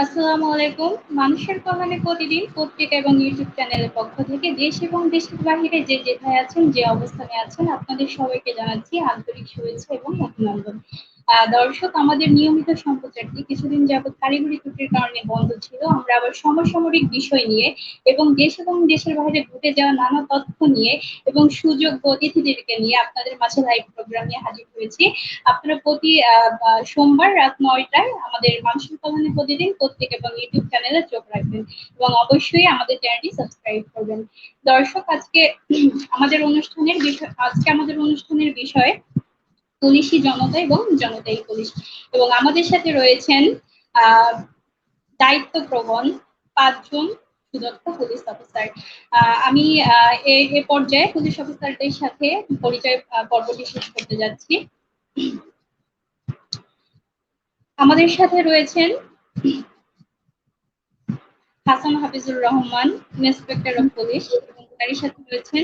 আসসালামু আলাইকুম। মানুষের কল্যাণে প্রতিদিন পত্রিকা এবং ইউটিউব চ্যানেলের পক্ষ থেকে দেশ এবং দেশের বাহিরে যে যেথায় আছেন, যে অবস্থানে আছেন, আপনাদের সবাইকে জানাচ্ছি আন্তরিক শুভেচ্ছা এবং অভিনন্দন। দর্শক, আমাদের নিয়মিত সম্প্রচারটি কিছুদিন যাবৎ কারিগরি ত্রুটির কারণে বন্ধ ছিল। আমরা আবার সমসাময়িক বিষয় নিয়ে এবং দেশ এবং দেশের বাইরে ঘটে যাওয়া নানা তথ্য নিয়ে এবং সুযোগ্য অতিথিদেরকে নিয়ে আপনাদের মাঝে লাইভ প্রোগ্রাম নিয়ে হাজির হয়েছি। আপনারা প্রতি সোমবার রাত ৯টায় আমাদের মানুষের কল্যাণে প্রতিদিন পত্রিকা এবং ইউটিউব চ্যানেলে চোখ রাখবেন এবং অবশ্যই আমাদের চ্যানেলটি সাবস্ক্রাইব করবেন। দর্শক, আমাদের অনুষ্ঠানের বিষয় পুলিশি জনতা এবং জনতাই পুলিশ, এবং আমাদের সাথে রয়েছেন আহ দায়িত্বপ্রবণ ৫ জন সুদক্ষ পুলিশ অফিসার। আমি এ পর্যায়ে পুলিশ অফিসারদের সাথে পরিচয় পর্বটি শেষ করতে যাচ্ছি। আমাদের সাথে রয়েছেন Hasan Hafizur Rahman, inspector of police, এবং তার সাথে রয়েছেন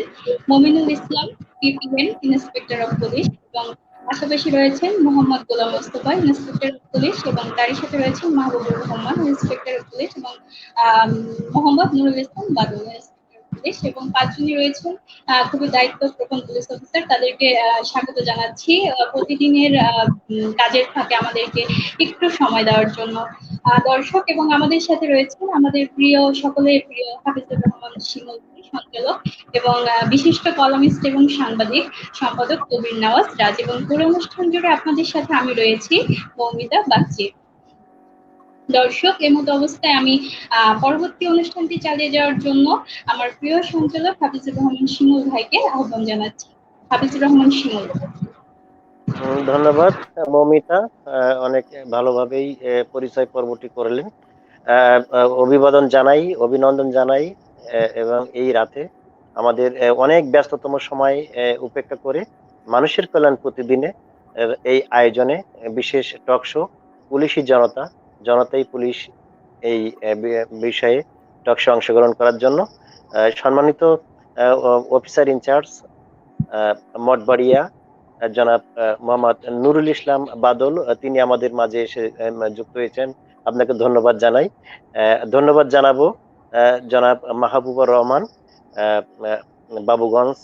মমিনুল ইসলাম, পিপিএন, ইন্সপেক্টর অফ পুলিশ, এবং পাশাপাশি রয়েছেন Mohammad Golam Mostafa, inspector of police, এবং তার সাথে রয়েছেন Mahbubur Rahman, inspector of police, এবং মোহাম্মদ নুরুল ইসলাম বাদল, ইন্সপেক্টর অফ পুলিশ। এবং ৫ জনই রয়েছেন খুবই দায়িত্বপ্রবণ পুলিশ অফিসার। তাদেরকে স্বাগত জানাচ্ছি প্রতিদিনের কাজের ফাঁকে আমাদেরকে একটু সময় দেওয়ার জন্য। দর্শক, এবং আমাদের সাথে রয়েছেন আমাদের সকলের প্রিয় হাফিজুর রহমান শিমুল সঞ্চালক, এবং বিশিষ্ট কলামিস্ট এবং সাংবাদিক সম্পাদক কবির নওয়াজ রাজ, এবং পুরো অনুষ্ঠান জুড়ে আপনাদের সাথে আমি রয়েছি মৌমিতা বাগচি। দর্শক, এমত অবস্থায় আমি পরবর্তী অনুষ্ঠানটি চালিয়ে যাওয়ার জন্য আমার প্রিয় সঞ্চালক হাফিজুর রহমান শিমুল ভাইকে আহ্বান জানাচ্ছি। হাফিজুর রহমান শিমুল। ধন্যবাদ মৌমিতা। অনেক ভালোভাবেই পরিচয় পর্বটি করলেন। অভিবাদন জানাই, অভিনন্দন জানাই। এবং এই রাতে আমাদের অনেক ব্যস্ততম সময় উপেক্ষা করে মানুষের কল্যাণ প্রতিদিনে এই আয়োজনে বিশেষ টক শো পুলিশি জনতা, জনতাই পুলিশ, এই বিষয়ে টক শো অংশগ্রহণ করার জন্য সম্মানিত অফিসার ইনচার্জ মঠবাড়িয়া জনাব মোহাম্মদ নুরুল ইসলাম বাদল, তিনি আমাদের মাঝে এসে যুক্ত হয়েছেন। আপনাকে ধন্যবাদ জানাই। ধন্যবাদ জানাবো জনাব মাহবুবুর রহমান, আহ, আহ, বাবুগঞ্জ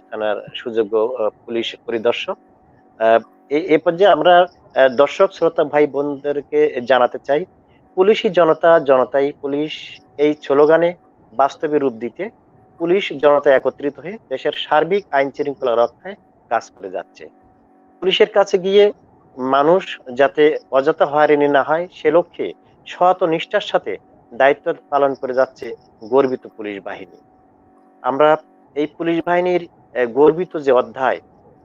থানার সুযোগ্য পুলিশ পরিদর্শক। আহ, এই পর্যায়ে আমরা দর্শক শ্রোতা ভাই বোনদেরকে জানাতে চাই, পুলিশি জনতা, জনতাই পুলিশ, এই স্লোগানে বাস্তবে রূপ দিতে পুলিশ জনতা একত্রিত হয়ে দেশের সার্বিক আইন শৃঙ্খলা রক্ষায় কাজ করে যাচ্ছে। পুলিশের কাছে গিয়ে মানুষ যাতে অযথা হয়রানি না হয়, সে লক্ষ্যে সৎ ও নিষ্ঠার সাথে দায়িত্ব পালন করে যাচ্ছে গর্বিত পুলিশ বাহিনী। আমরা এই পুলিশ বাহিনীর গর্বিত যে অধ্যায়,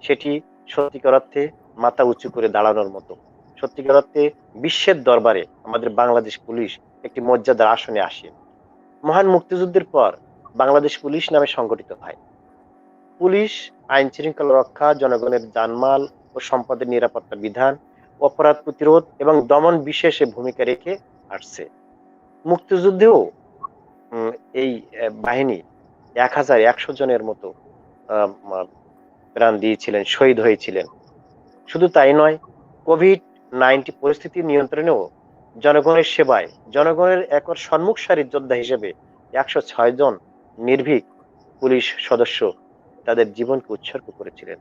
সেটি সত্যিকার অর্থে মাথা উঁচু করে দাঁড়ানোর মতো। সত্যিকার অর্থে বিশ্বের দরবারে আমাদের বাংলাদেশ পুলিশ একটি মর্যাদার আসনে আসে। মহান মুক্তিযুদ্ধের পর বাংলাদেশ পুলিশ নামে সংগঠিত হয়। পুলিশ আইন শৃঙ্খলা রক্ষা, জনগণের জানমাল ও সম্পদের নিরাপত্তা বিধান, অপরাধ প্রতিরোধ এবং দমন বিশেষে ভূমিকা রেখে আসছে। মুক্তিযুদ্ধেও উম, এই বাহিনী ১,১০০ জনের মতো প্রাণ দিয়েছিলেন, শহীদ হয়েছিলেন। শুধু তাই নয়, কোভিড-19 পরিস্থিতি নিয়ন্ত্রণেও জনগণের সেবায়, জনগণের একর সম্মুখ সারির যোদ্ধা হিসেবে ১০৬ জন নির্ভীক পুলিশ সদস্য তাদের জীবনকে উৎসর্গ করেছিলেন।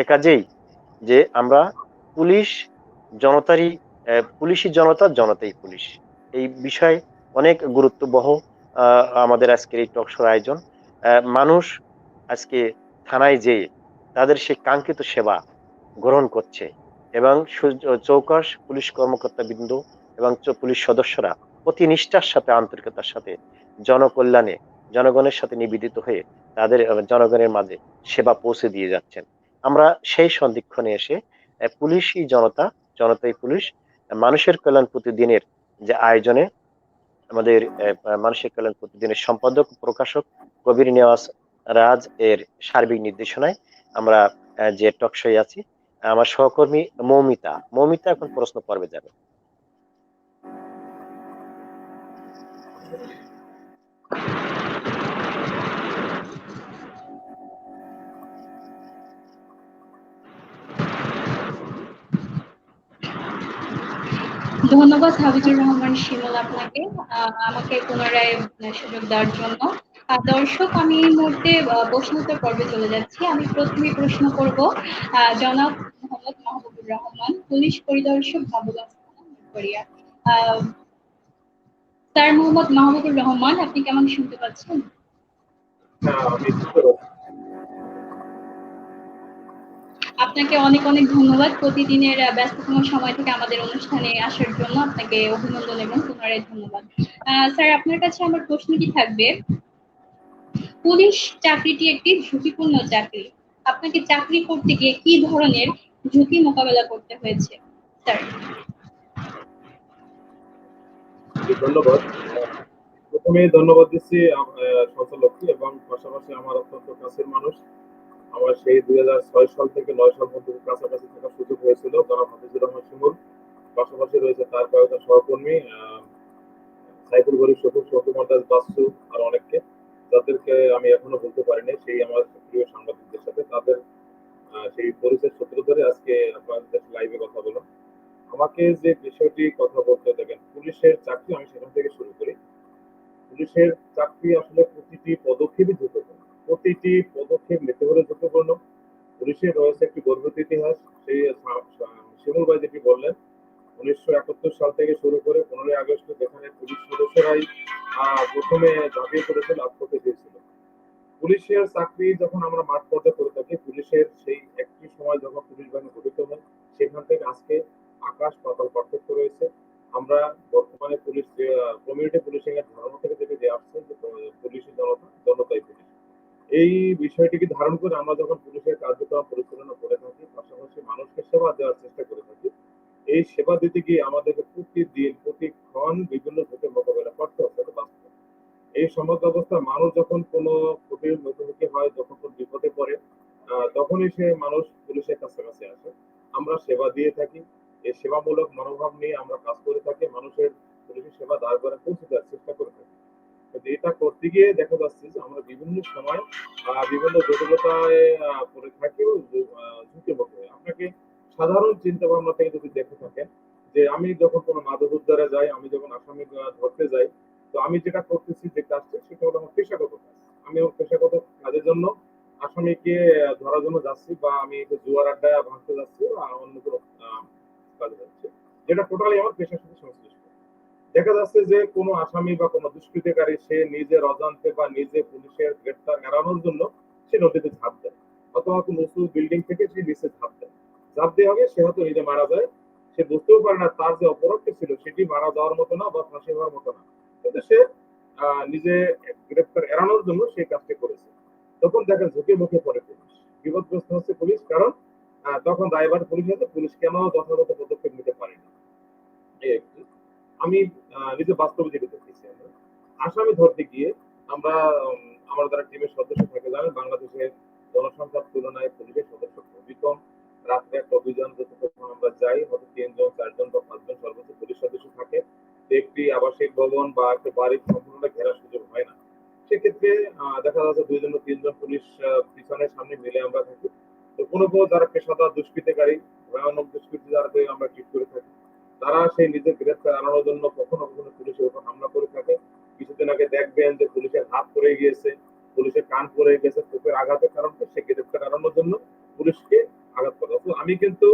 এ কাজেই যে আমরা পুলিশ জনতারই, পুলিশি জনতা, জনতাই পুলিশ, এই বিষয়ে অনেক গুরুত্ববহ আমাদের আজকের এই টক শোর আয়োজন। মানুষ আজকে থানায় যেয়ে তাদের সেই কাঙ্ক্ষিত সেবা গ্রহণ করছে, এবং চৌকস পুলিশ কর্মকর্তা বৃন্দ এবং পুলিশ সদস্যরা অতি নিষ্ঠার সাথে, আন্তরিকতার সাথে জনকল্যাণে, জনগণের সাথে নিবেদিত হয়ে তাদের জনগণের মাঝে সেবা পৌঁছে দিয়ে যাচ্ছেন। আমরা সেই সন্ধিক্ষণে এসে পুলিশই জনতা, জনতাই পুলিশ, মানুষের কল্যাণ প্রতিদিনের যে আয়োজনে আমাদের মানুষের কল্যাণ প্রতিদিনের সম্পাদক প্রকাশক কবির নেওয়াজ রাজ এর সার্বিক নির্দেশনায় আমরা যে টকশোয় আছি, আমার সহকর্মী মৌমিতা, মৌমিতা এখন প্রশ্ন পর্বে যাবে। ধন্যবাদ হাবিজুর রহমান শিমুল আপনাকে আমাকে পুনরায় সুযোগ দেওয়ার জন্য। দর্শক, আমি এই মুহূর্তে প্রশ্নোত্তর পর্বে চলে যাচ্ছি। আমি প্রথমে প্রশ্ন করব জনাব মোহাম্মদ মাহবুবুর রহমান, পুলিশ পরিদর্শক, বাবুগঞ্জ থানা, নড়বড়িয়া। আহ, স্যার মোহাম্মদ মাহবুবুর রহমান, আপনি কেমন শুনতে পাচ্ছেন? হ্যাঁ, আমি বুঝতে পারছি। আপনাকে অনেক অনেক ধন্যবাদ প্রতিদিনের ব্যস্ততম সময় থেকে আমাদের অনুষ্ঠানে আসার জন্য। আপনাকে অভিনন্দন এবং পুনরায় ধন্যবাদ। স্যার, আপনার কাছে আমার প্রশ্নটি থাকবে, পুলিশ চাকরিটি একটি ঝুঁকিপূর্ণ চাকরি। আপনাকে চাকরি করতে গিয়ে কি ধরনের ঝুঁকি মোকাবেলা করতে হয়েছে স্যার? ধন্যবাদ। প্রথমে ধন্যবাদ দিচ্ছি সঞ্চালককে এবং পাশাপাশি আমার অত্যন্ত কাছের মানুষ, আমার সেই 2006 সাল থেকে 9 সাল পর্যন্ত কাছাকাছি থাকার সুযোগ হয়েছিল জনাব হাফিজুর রহমান শিমুল। পাশাপাশি রয়েছে তার কয়েকজন সহকর্মী, সাইফুল গরিব, শফিক, শফিমন্তাজ, বাসু আর অনেককে, যাদেরকে আমি এখনো বলতে পারিনি সেই আমার প্রিয় সাংবাদিকদের সাথে। তাদের সেই পরিচয় সূত্র ধরে আজকে আপনাদের লাইভে কথা বললাম। আমাকে যে বিষয়টি কথা বলতে দেখেন, পুলিশের চাকরি আমি সেখান থেকে শুরু করি। পুলিশের চাকরি আসলে প্রতিটি পদক্ষেপই ঝুঁকিপূর্ণ, প্রতিটি পদক্ষেপ নিতে হলে ঝুঁকিপূর্ণ। পুলিশের রয়েছে একটি গর্বিত ইতিহাস। সেই শিমুল ভাই যেটি বললেন, 1971 সাল থেকে শুরু করে 15ই আগস্ট যেখানে পুলিশ সদস্যরাই প্রথমে ঝাঁপিয়ে পড়েছিল, আত্মহত্যা দিয়েছিল। পুলিশের চাকরি যখন আমরা মাঠ পর্যায়ে করে থাকি, পুলিশের সেই একটি সময় যখন পুলিশ বাহিনী গঠিত হয়, সেখান থেকে আজকে আকাশ পাতাল পার্থক্য রয়েছে। আমরা বর্তমানে পুলিশ কমিউনিটি পুলিশিং এর ধারণা থেকে যেটি দিয়ে আসছে যে পুলিশের জনতা, জনতাই পুলিশ। এই বিষয়টিকে ধারণ করে আমরা যখন পুলিশের কার্যক্রম পরিচালনা করে থাকি, পাশাপাশি মানুষকে সেবা দেওয়ার চেষ্টা করে থাকি। এই সেবা দিতে গিয়ে আমাদেরকে প্রতিদিন প্রতিক্ষণ বিভিন্ন ঝুঁকির মোকাবেলা করতে হচ্ছে, এটা বাস্তব। এই সমাজ ব্যবস্থায় মানুষ যখন কোনো ক্ষতির মুখোমুখি হয়, যখন কোনো বিপদে পড়ে, তখনই সে মানুষ পুলিশের কাছাকাছি আসে। আমরা সেবা দিয়ে থাকি। এই সেবামূলক মনোভাব নিয়ে আমরা কাজ করে থাকি, মানুষের পুলিশের সেবা দ্বার দ্বারে পৌঁছে দেওয়ার চেষ্টা করে থাকি। কিন্তু এটা করতে গিয়ে দেখা যাচ্ছে যে আমরা বিভিন্ন সময় বিভিন্ন জটিলতায় পড়ে থাকি ও ঝুঁকির মুখে হই। আপনাকে সাধারণ চিন্তা ভাবনা থেকে যদি দেখে থাকেন, যে আমি যখন কোনো মাদক উদ্ধারে যাই, আমি যখন আসামি ধরতে যাই, তো আমি যেটা করতেছি, যে কাজটা, সেটা হলো আমার পেশাগত কাজ। আমি আমার পেশাগত কাজের জন্য আসামিকে ধরার জন্য যাচ্ছি, বা আমি একটু জুয়ার আড্ডায় ভাঙতে যাচ্ছি, বা অন্য কোনো কাজে যাচ্ছি, যেটা টোটালি আমার পেশার সাথে সংশ্লিষ্ট। দেখা যাচ্ছে যে কোনো আসামি বা কোনো দুষ্কৃতিকারী সে নিজের অজান্তে বা নিজে পুলিশের গ্রেফতার এড়ানোর জন্য সে নদীতে ঝাঁপ দেয়, অথবা কোনো উঁচু বিল্ডিং থেকে সে নিচে ঝাঁপ দেয়। ঝাঁপ দিয়ে হবে সে হয়তো নিজে মারা যায়, সে বুঝতেও পারে না তার যে অপরাধটি ছিল সেটি মারা যাওয়ার মতো না বা ফাঁসি হওয়ার মতো না, কিন্তু সে নিজে গ্রেফতার এড়ানোর জন্য সেই কাজটি করেছে। তখন দেখেন ঝুঁকির মুখে পড়ে পুলিশ, বিপদগ্রস্ত হচ্ছে পুলিশ, কারণ তখন দায়ভার পুলিশ আছে, পুলিশ কেন যথাযথ পদক্ষেপ নিতে পারেনি। এই একটি। আমি নিজে বাস্তবে যেটা দেখতেছি, আমরা আসামি ধরতে গিয়ে আমরা আমার যারা টিমের সদস্য থাকে, জানেন বাংলাদেশের জনসংখ্যার তুলনায় পুলিশের সদস্য খুবই কম। রাত্রে একটা অভিযান যখন আমরা যাই, হয়তো 3 জন 4 জন বা 5 জন সর্বোচ্চ পুলিশ সদস্য থাকে। তো একটি আবাসিক ভবন বা একটা বাড়ির সম্পূর্ণ ঘেরার সুযোগ হয় না। সেক্ষেত্রে দেখা যাচ্ছে 2 জন বা 3 জন পুলিশ পিছনে সামনে মিলে আমরা থাকি। তো কোনো কোনো যারা পেশাদার দুষ্কৃতিকারী, ভয়ানক দুষ্কৃতি যাদের আমরা ঠিক করে থাকি, তারা সেই নিজের গ্রেফতার এড়ানোর জন্য কখনো কখনো পুলিশের উপর হামলা করে থাকে। কিছুদিন আগে দেখবেন যে পুলিশের হাত পড়ে গিয়েছে, পুলিশের কান পড়ে গেছে, চোখের আঘাতের কারণে সে গ্রেফতার এড়ানোর জন্য পুলিশকে আঘাত করে। তো আমি কিন্তু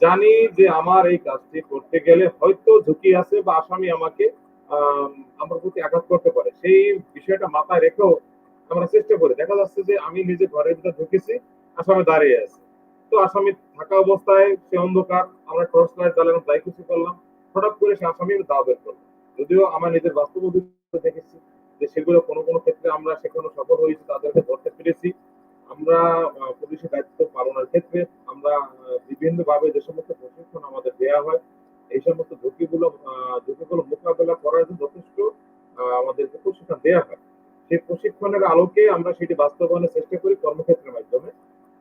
জানি যে আমার এই কাজটি করতে গেলে হয়তো ঝুঁকি আছে, বা আসামি আমাকে আম আমার প্রতি আঘাত করতে পারে। সেই বিষয়টা মাথায় রেখেও আমরা চেষ্টা করি। দেখা যাচ্ছে যে আমি নিজে ঘরের ভিতর ঢুকেছি, আসামি দাঁড়িয়ে আছে। তো আসামি থাকা অবস্থায় সে অন্ধকার, আমরা টর্চ লাইট জ্বালানোর যাই কিছু করলাম, হঠাৎ করে সে আসামি দাও বের করলো। যদিও আমার নিজের বাস্তব অভিজ্ঞতা দেখেছি যে সেগুলো কোনো কোনো ক্ষেত্রে আমরা সেখানে সফল হয়েছি, তাদেরকে ধরতে পেরেছি। আমরা পুলিশের দায়িত্ব পালনের ক্ষেত্রে আমরা বিভিন্নভাবে যে সমস্ত প্রশিক্ষণ আমাদের দেওয়া হয়, এই সমস্ত ঝুঁকিগুলো মোকাবেলা করার জন্য যথেষ্ট আমাদেরকে প্রশিক্ষণ দেওয়া হয়। সেই প্রশিক্ষণের আলোকে আমরা সেটি বাস্তবায়নের চেষ্টা করি কর্মক্ষেত্রের মাধ্যমে।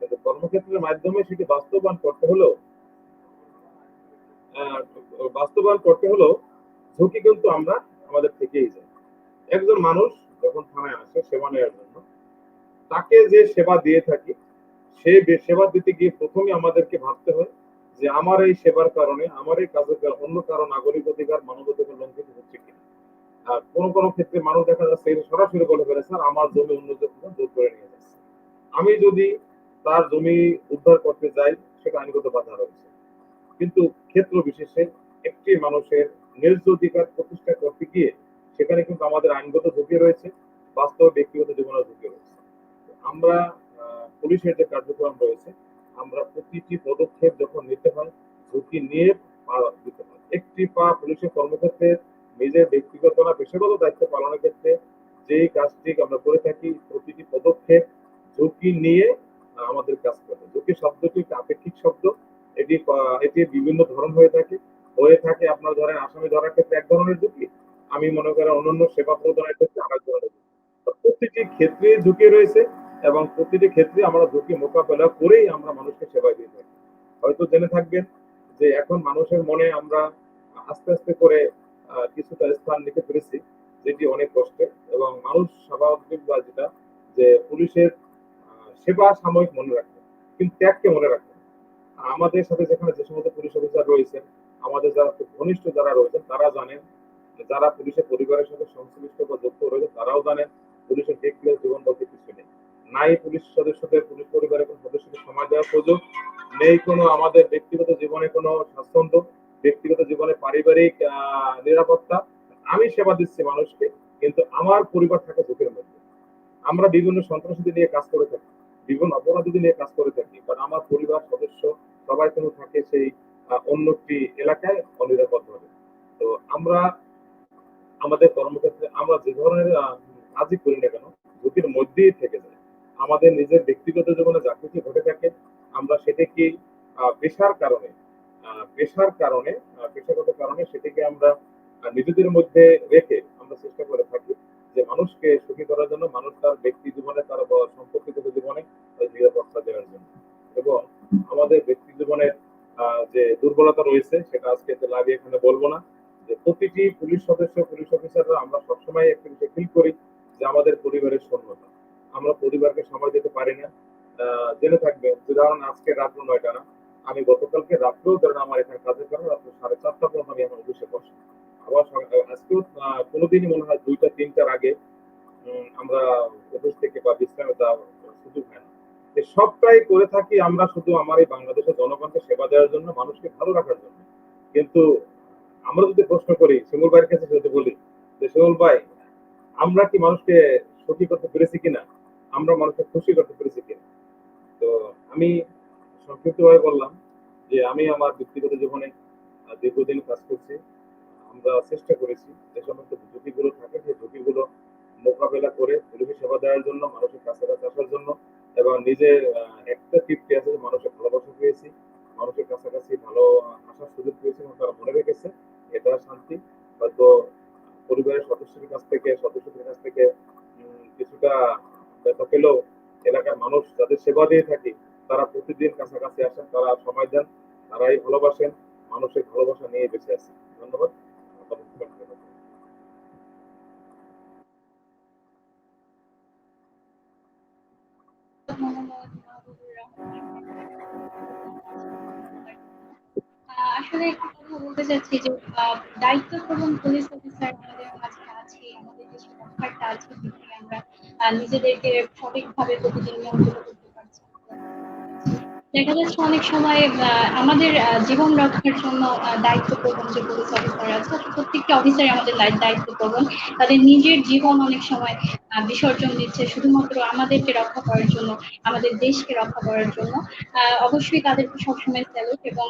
কিন্তু কর্মক্ষেত্রের মাধ্যমে সেটি আহ, বাস্তবায়ন করতে হলেও ঝুঁকি কিন্তু আমরা আমাদের থেকেই যায়। একজন মানুষ যখন থানায় আসে সেবা নেওয়ার জন্য, তাকে যে সেবা দিয়ে থাকি, সেবা দিতে গিয়ে প্রথমে আমাদেরকে ভাবতে হয় যে আমার এই সেবার কারণে, আমার এই কাজের কারণে অন্য কারো নাগরিক অধিকার, মানবাধিকার লঙ্ঘিত হচ্ছে কিনা। কোন কোন ক্ষেত্রে মানুষ দেখা যাচ্ছে এটা সরাসরি বলে ফেলে, স্যার আমার জমি অন্য জোর করে নিয়ে যাচ্ছে। আমি যদি তার জমি উদ্ধার করতে যাই, সেটা আইনগত বাধা রয়েছে। কিন্তু ক্ষেত্র বিশেষে একটি মানুষের ন্যায্য অধিকার প্রতিষ্ঠা করতে গিয়ে সেখানে কিন্তু আমাদের আইনগত ঝুঁকি রয়েছে, বাস্তব ব্যক্তিগত জীবনের ঝুঁকি রয়েছে। আমরা পুলিশের যে কার্যক্রম রয়েছে, আমরা প্রতিটি পদক্ষেপ যখন নিতে হয় ঝুঁকি নিয়ে পা দিতে হয়। একটি পা পুলিশের কর্মক্ষেত্রে নিজের ব্যক্তিগত না পেশাগত দায়িত্ব পালনের ক্ষেত্রে যেই কাজটি আমরা করে থাকি, প্রতিটি পদক্ষেপ ঝুঁকি নিয়ে আমাদের কাজ করতে। ঝুঁকি শব্দটি একটা আপেক্ষিক শব্দ। এটি বিভিন্ন ধরন হয়ে থাকে আপনার ধরেন আসামি ধরার ক্ষেত্রে এক ধরনের ঝুঁকি, আমি মনে করেন অন্যান্য সেবা প্রদানের ক্ষেত্রে আরেক ধরনের ঝুঁকি। তো প্রতিটি ক্ষেত্রে ঝুঁকি রয়েছে এবং প্রতিটি ক্ষেত্রে আমরা ঝুঁকি মোকাবেলা করেই আমরা মানুষকে সেবা দিয়ে থাকি। হয়তো জেনে থাকবেন যে এখন মানুষের মনে আমরা আস্তে আস্তে করে কিছুটা স্থান নিতে পেরেছি, যেটি অনেক কষ্টের। এবং মানুষ স্বাভাবিক বা যেটা যে পুলিশের সেবা সাময়িক মনে রাখবে, কিন্তু ত্যাগকে মনে রাখবে না। আমাদের সাথে যেখানে যে সমস্ত পুলিশ অফিসার রয়েছেন, আমাদের যারা খুব ঘনিষ্ঠ যারা রয়েছেন তারা জানেন, যারা পুলিশের পরিবারের সাথে সংশ্লিষ্ট বা যুক্ত রয়েছে তারাও জানেন পুলিশের ব্যক্তিগত জীবন বলতে কিছু নেই। নাই পুলিশ সদস্যদের, পুলিশ পরিবারের কোনো সদস্যকে সময় দেওয়ার সুযোগ নেই, কোনো আমাদের ব্যক্তিগত জীবনে কোনো স্বাচ্ছন্দ্য, ব্যক্তিগত জীবনে পারিবারিক নিরাপত্তা। আমি সেবা দিচ্ছি মানুষকে, কিন্তু আমার পরিবার থাকে ঝুঁকির মধ্যে। আমরা বিভিন্ন সন্ত্রাসীদের নিয়ে কাজ করে থাকি, বিভিন্ন অপরাধীদের নিয়ে কাজ করে থাকি, কারণ আমার পরিবার সদস্য সবাই কিন্তু থাকে সেই অন্য একটি এলাকায় অনিরাপদ ভাবে। তো আমরা আমাদের কর্মক্ষেত্রে আমরা যে ধরনের কাজই করি না কেন, ঝুঁকির মধ্যেই থেকে যায়। আমাদের নিজের ব্যক্তিগত জীবনে যা কিছু ঘটে থাকে, আমরা সেটাকে পেশার কারণে পেশাগত কারণে সেটাকে আমরা নিজেদের মধ্যে রেখে আমরা চেষ্টা করে থাকি যে মানুষকে সুখী করার জন্য, মানুষ তার ব্যক্তি জীবনে, তার সম্পর্কিত জীবনে নিরাপত্তা দেওয়ার জন্য। এবং আমাদের ব্যক্তি জীবনের যে দুর্বলতা রয়েছে সেটা আজকে লাইভে এখানে বলবো না, যে প্রতিটি পুলিশ সদস্য, পুলিশ অফিসাররা আমরা সবসময় একটা বিষয় ফিল করি যে আমাদের পরিবারের শূন্যতা, আমরা পরিবারকে সময় দিতে পারি না। জেনে থাকবেন যে ধরুন আজকে রাত 9টা না, আমি গতকালকে রাত্রেও ধরেন আমার এখানে কাজের কারণে রাত 4:30 পর্যন্ত আমি আমার অফিসে বসি। আবার আজকেও কোনোদিনই মনে হয় 2টা-3টার আগে আমরা অফিস থেকে বা বিশ্রামে যাওয়ার সুযোগ হয় না। সবটাই করে থাকি আমরা শুধু আমার এই বাংলাদেশের জনগণকে সেবা দেওয়ার জন্য, মানুষকে ভালো রাখার জন্য। কিন্তু আমরা যদি প্রশ্ন করি, শিমুল ভাইয়ের কাছে যদি বলি যে শিমুল ভাই, আমরা কি মানুষকে সুখী করতে পেরেছি কিনা, আমরা মানুষকে খুশি করতে পেরেছি কিনা? তো আমি সংক্ষিপ্তভাবে বললাম যে আমি আমার ব্যক্তিগত জীবনে দীর্ঘদিন কাজ করছি। আমরা চেষ্টা করেছি যে সমস্ত ঝুঁকিগুলো থাকে সেই ঝুঁকিগুলো মোকাবেলা করে পুলিশে সেবা দেওয়ার জন্য, মানুষের কাছাকাছি আসার জন্য, এবং নিজের একটা তৃপ্তি আছে যে মানুষের ভালোবাসা পেয়েছি, মানুষের কাছাকাছি ভালো আসার সুযোগ পেয়েছি এবং তারা মনে রেখেছে, এটা শান্তি। হয়তো পরিবারের সদস্যদের কাছ থেকে কিছুটা ব্যথা পেলেও এলাকার মানুষ যাদের সেবা দিয়ে থাকি তারা প্রতিদিন কাছাকাছি আসেন, তারা সময় দেন, তারাই ভালোবাসেন, মানুষের ভালোবাসা নিয়ে বেঁচে আছে। ধন্যবাদ। মোহাম্মদ মাহবুবুর রহমান। আসলে একটা কথা বলতে চাচ্ছি যে দায়িত্বপ্রবণ পুলিশ অফিসার আমাদের মাঝে আছে, আমাদের যে রক্ষাটা আছে সেখানে আমরা নিজেদেরকে সঠিকভাবে প্রতিদিন নিয়ন্ত্রণ করতে পারছি। দেখা যাচ্ছে অনেক সময় আমাদের জীবন রক্ষার জন্য দায়িত্বপ্রবণ যে পুলিশ অফিসার আছে, প্রত্যেকটা অফিসারই আমাদের দায়িত্বপ্রবণ। তাদের নিজের জীবন অনেক সময় বিসর্জন দিচ্ছে শুধুমাত্র আমাদেরকে রক্ষা করার জন্য, আমাদের দেশকে রক্ষা করার জন্য। অবশ্যই তাদেরকে সবসময় স্যালুট, এবং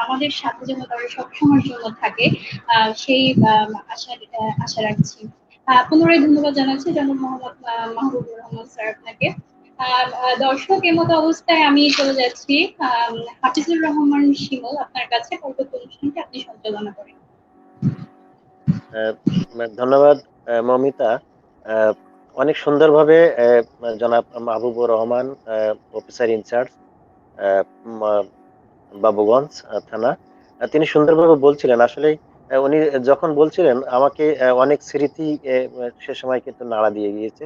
আমাদের সাথে যেন তারা সবসময়ের জন্য থাকে সেই আশা রাখছি। পুনরায় ধন্যবাদ জানাচ্ছি জনাব মোহাম্মদ মাহবুবুর রহমান স্যার আপনাকে। দর্শক, এমতো অবস্থায় আমি চলে যাচ্ছি হাফিজুর রহমান শিমুল আপনার কাছে, পরবর্তী অনুষ্ঠানটি আপনি সঞ্চালনা করেন। ধন্যবাদ মমিতা। অনেক সুন্দরভাবে জনাব মাহবুবুর রহমান, অফিসার ইনচার্জ বাবুগঞ্জ থানা, তিনি সুন্দরভাবে বলছিলেন। আসলে উনি যখন বলছিলেন আমাকে অনেক স্মৃতি সে সময় কিন্তু নাড়া দিয়ে গিয়েছে।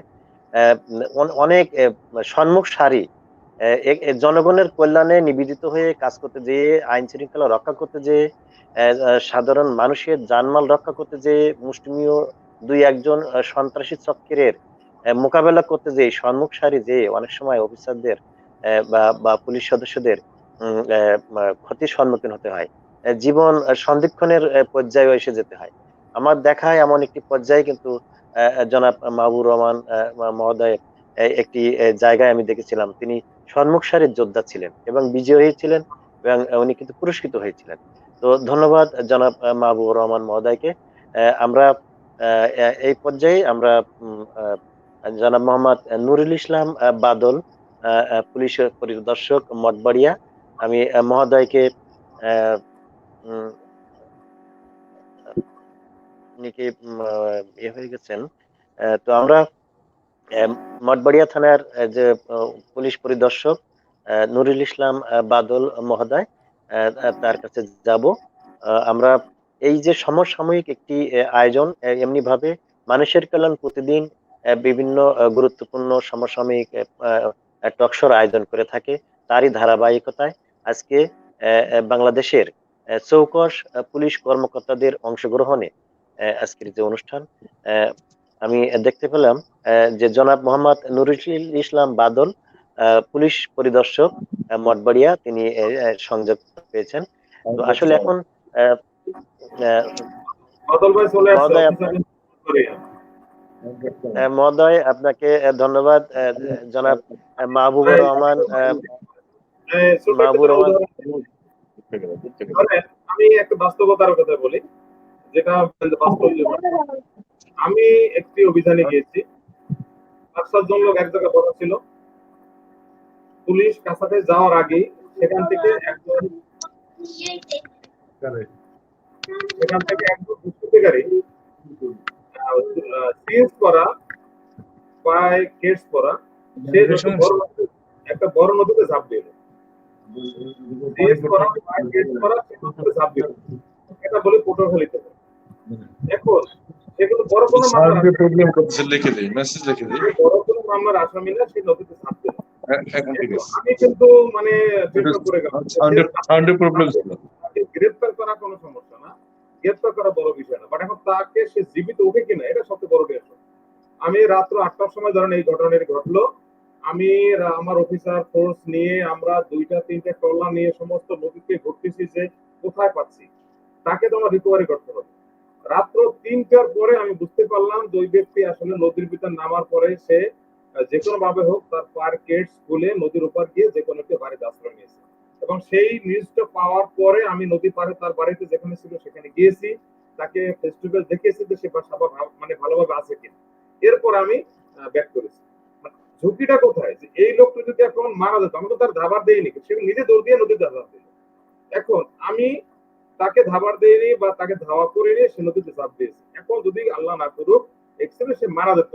অনেক সম্মুখ সারি জনগণের কল্যাণে নিবেদিত হয়ে কাজ করতে যেয়ে, আইন শৃঙ্খলা রক্ষা করতে যেয়ে, সাধারণ মানুষের জানমাল রক্ষা করতে যেয়ে, মুষ্টিমেয় দুই একজন সন্ত্রাসী চক্রের মোকাবেলা করতে যেয়ে, সম্মুখ সারি যেয়ে অনেক সময় অফিসারদের বা পুলিশ সদস্যদের ক্ষতির সম্মুখীন হতে হয়। জীবন সন্ধিক্ষণের পর্যায়ে এসে যেতে হয়। আমার দেখা এমন একটি পর্যায়ে কিন্তু জনাব মাহবুবুর রহমান মহোদয় একটি জায়গায় আমি দেখেছিলাম, তিনি সম্মুখ সারির যোদ্ধা ছিলেন এবং বিজয়ী হয়েছিলেন, এবং উনি কিন্তু পুরস্কৃত হয়েছিলেন। তো ধন্যবাদ জনাব মাহবুবুর রহমান মহোদয়কে। আমরা এই পর্যায়ে আমরা জনাব মোহাম্মদ নুরুল ইসলাম বাদল, পুলিশ পরিদর্শক মঠবাড়িয়া, আমি মহোদয়কে আহ, উম, উনি কি ইয়ে হয়ে গেছেন। তো আমরা আহ, মঠবাড়িয়া থানার যে পুলিশ পরিদর্শক নুরুল ইসলাম বাদল মহোদয়, তার কাছে যাব। আমরা এই যে সমসাময়িক একটি আয়োজন, এমনি ভাবে মানুষের কল্যাণ প্রতিদিন বিভিন্ন গুরুত্বপূর্ণ সমসাময়িক টকশোর আয়োজন করে থাকে, তারই ধারাবাহিকতায় আজকে বাংলাদেশের চৌকস পুলিশ কর্মকর্তাদের অংশগ্রহণে আজকের যে অনুষ্ঠান, আহ, আমি দেখতে পেলাম যে জনাব মোহাম্মদ নুরুল ইসলাম বাদল, পুলিশ পরিদর্শক মঠবাড়িয়া, তিনি সংযোগ পেয়েছেন। তো আসলে এখন আহ, আহ, বাদল ভাই চলে আসছে মহোদয় অফিসার। মহোদয় আপনাকে ধন্যবাদ। জনাব মাহবুবুর রহমান, ছোট একটা মাহবুবুর রহমান। উদাহরণ ধরেন, আমি একটা বাস্তবতার কথা বলি, যেটা বাস্তব জীবন। আমি একটি অভিযানে গিয়েছি, 5-7 জন লোক এক জায়গায় বসা ছিল। পুলিশ কাছাকাছি যাওয়ার আগে সেখান থেকে একজন দুষ্কৃতিকারী সিএস করা, পায়ে কেটস করা, সে একটা বড় নদীতে ঝাঁপ দিল। সিএস করা, পায়ে কেটস করা, সে নদীতে ঝাঁপ দিল। এটা বলে পটুয়াখালীতে। এখন সেগুলো বড় কোনো মামলার আসামি, প্রবলেম করছে, লিখে দিই, মেসেজ লিখে দিই। বড় কোনো মামলার আসামি না, সে নদীতে ঝাঁপ দিল। এখন ঠিক আছে। আমি কিন্তু মানে চিন্তা করে গেলাম, সাউন্ডের প্রবলেম ছিল। তাকে গ্রেফতার করা কোনো সমস্যা না, গ্রেফতার করা বড় বিষয় না, বাট এখন তাকে সে জীবিত ওঠে কিনা, এটা সবচেয়ে বড় টেনশন। আমি রাত্র 8টার সময় ধরেন এই ঘটনাটি ঘটলো, আমি আমার অফিসার ফোর্স নিয়ে আমরা 2টা-3টা ট্রলার নিয়ে সমস্ত নদীতে ঘুরতেছি যে কোথায় পাচ্ছি, তাকে তো আমার রিকভারি করতে হবে। রাত্র 3টার পরে আমি বুঝতে পারলাম যে ওই ব্যক্তি আসলে নদীর ভিতর নামার পরে সে যে কোনো ভাবে হোক তার পার কেটস খুলে নদীর উপর গিয়ে যে কোনো একটি বাড়িতে আশ্রয় নিয়েছে। এবং সেই নিউজটা পাওয়ার পরে আমি নদী পারে তার বাড়িতে যেখানে ছিল সেখানে গিয়েছি, তাকে ফেস টু ফেস দেখিয়েছি যে সে মানে ভালোভাবে আছে কিনা। এরপর আমি ব্যাক করেছি। মানে ঝুঁকিটা কোথায়, যে এই লোকটা যদি এখন মারা যেত, আমি তো তার ধাবার দেইনি, সে নিজে দৌড় দিয়ে নদীতে ধাবার দিল। এখন আমি তাকে ধাবার দেয়নি বা তাকে ধাওয়া করিনি, সে নদীতে ঝাঁপ দিয়েছে। এখন যদি আল্লাহ না করুক এক্সিডেন্টে সে মারা যেত,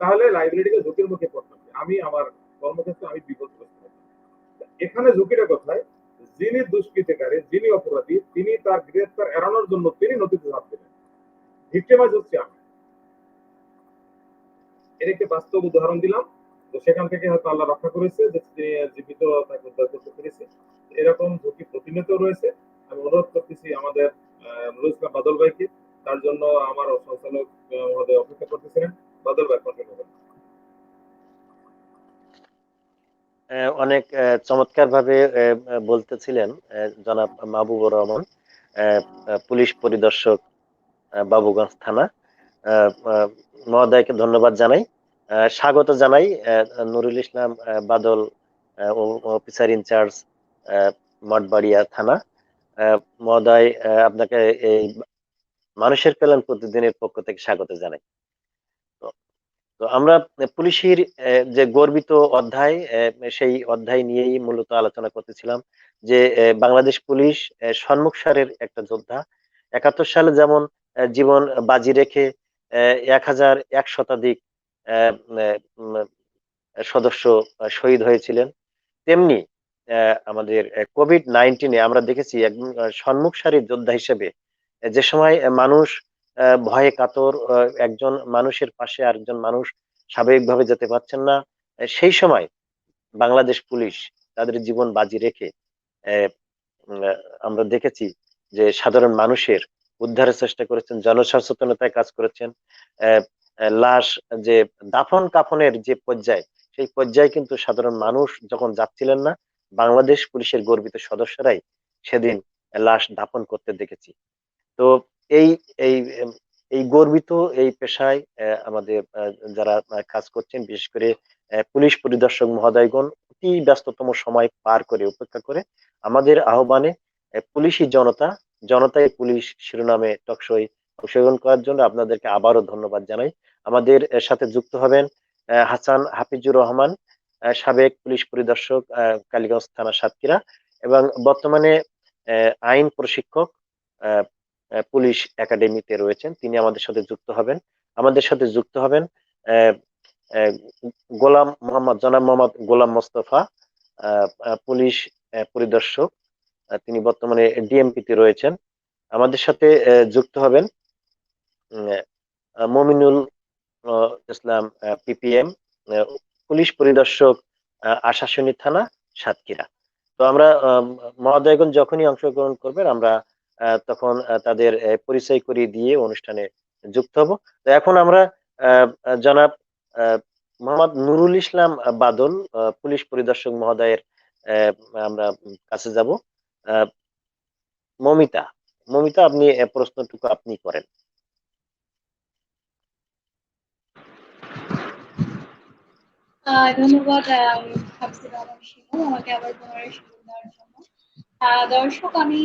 তাহলে লাইব্রেরিকে ঝুঁকির মুখে পড়তাম, আমি আমার কর্মক্ষেত্রে আমি বিপদগ্রস্ত হতাম। এখানে ঝুঁকিটা কোথায়, যিনি দুষ্কৃতিকারী, যিনি অপরাধী, তিনি তার গ্রেফতার এড়ানোর জন্য তিনি নদীতে ঝাঁপ দিলেন, ভিক্টিমাইজ হচ্ছে আমি। এর একটি বাস্তব উদাহরণ দিলাম। তো সেখান থেকে হয়তো আল্লাহ রক্ষা করেছে যে জীবিত তাকে উদ্ধার করতে পেরেছে। এরকম ঝুঁকি প্রতিনিয়ত রয়েছে। আমি অনুরোধ করতেছি আমাদের নুরুল ইসলাম বাদল ভাইকে, তার জন্য আমার সঞ্চালক মহোদয় অপেক্ষা করতেছিলেন। বাদল ভাই কন্টিনিউ করুন। অনেক চমৎকার ভাবে বলতেছিলেন জনাব মাহবুবুর রহমান, পুলিশ পরিদর্শক বাবুগঞ্জ থানা। মহোদয়কে ধন্যবাদ জানাই, স্বাগত জানাই নুরুল ইসলাম বাদল, অফিসার ইনচার্জ মঠবাড়িয়া থানা। মহোদয়, আপনাকে এই মানুষের কল্যাণ প্রতিদিনের পক্ষ থেকে স্বাগত জানাই। তো তো আমরা পুলিশের যে গর্বিত অধ্যায়, সেই অধ্যায় নিয়েই মূলত আলোচনা করতেছিলাম যে বাংলাদেশ পুলিশ সম্মুখ সারের একটা যোদ্ধা। 71 সালে যেমন জীবন বাজি রেখে 1001 শতাধিক আহ, উম, সদস্য শহীদ হয়েছিলেন, তেমনি আমাদের কোভিড-19 আমরা দেখেছি একদম সম্মুখ সারির যোদ্ধা হিসেবে যে সময় মানুষ ভয়ে কাতর, একজন মানুষের পাশে আরেকজন মানুষ স্বাভাবিকভাবে যেতে পারছেন না, সেই সময় বাংলাদেশ পুলিশ তাদের জীবন বাজি রেখে আহ, আমরা দেখেছি যে সাধারণ মানুষের উদ্ধারের চেষ্টা করেছেন, জনসচেতনতায় কাজ করেছেন। আহ, লাশ যে দাফন কাফনের যে পর্যায়ে, সেই পর্যায়ে কিন্তু সাধারণ মানুষ যখন যাচ্ছিলেন না, বাংলাদেশ পুলিশের গর্বিত সদস্যরাই সেদিন লাশ দাফন করতে দেখেছি। তো এই এই এই গর্বিত এই পেশায় আমাদের যারা কাজ করছেন, বিশেষ করে পুলিশ পরিদর্শক মহোদয়গণ অতি ব্যস্ততম সময় পার করে উপেক্ষা করে আমাদের আহ্বানে পুলিশি জনতা, জনতাই পুলিশ শিরোনামে টকশই অংশগ্রহণ করার জন্য আপনাদেরকে আবারও ধন্যবাদ জানাই। আমাদের সাথে যুক্ত হবেন হাসান হাফিজুর রহমান, সাবেক পুলিশ পরিদর্শক, কালীগঞ্জ থানা সাতক্ষীরা, এবং বর্তমানে আইন প্রশিক্ষক পুলিশ একাডেমিতে রয়েছেন। তিনি আমাদের সাথে যুক্ত হবেন। আমাদের সাথে যুক্ত হবেন আহ, আহ, গোলাম মোহাম্মদ, জনাব মোহাম্মদ গোলাম মোস্তফা, পুলিশ পরিদর্শক। তিনি বর্তমানে ডিএমপিতে রয়েছেন। আমাদের সাথে যুক্ত হবেন মমিনুল ইসলাম, পিপিএম, পুলিশ পরিদর্শক, আশাশুনি থানা সাতক্ষীরা। তো আমরা মহোদয়গণ যখনই অংশগ্রহণ করবেন, আমরা তখন তাদের পরিচয় করিয়ে দিয়ে অনুষ্ঠানে যুক্ত হব। তো এখন আমরা জনাব আহ, মোহাম্মদ নুরুল ইসলাম বাদল, পুলিশ পরিদর্শক মহোদয়ের আহ, আমরা কাছে যাব। আহ, মমিতা, মমিতা, আপনি প্রশ্নটুকু আপনি করেন। ধন্যবাদ হাফিজুর রহমান শিমু আমাকে আবার পুনরায় সুযোগ দেওয়ার জন্য। দর্শক, আমি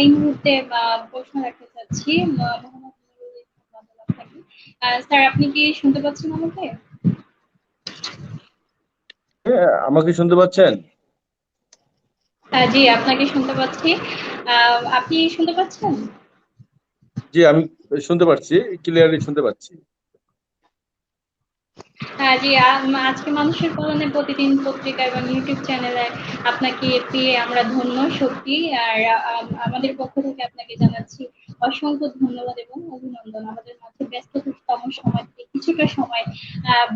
এই মুহূর্তে প্রশ্ন রাখতে চাচ্ছি মোহাম্মদ নুরুল ইসলাম বাদল আপনাকে। স্যার, আপনি কি শুনতে পাচ্ছেন আমাকে? হ্যাঁ, আমাকে শুনতে পাচ্ছেন? জি, আপনাকে শুনতে পাচ্ছি। আপনি শুনতে পাচ্ছেন? জি, আমি শুনতে পাচ্ছি, ক্লিয়ারলি শুনতে পাচ্ছি। জি, আজকে মানুষের কল্যাণে প্রতিদিন পত্রিকা এবং ইউটিউব চ্যানেলে আপনাকে পেয়ে আমরা ধন্য সত্যি। আর আমাদের পক্ষ থেকে আপনাকে জানাচ্ছি অসংখ্য ধন্যবাদ এবং অভিনন্দন আমাদের মাঝে ব্যস্ততম সময় থেকে কিছুটা সময়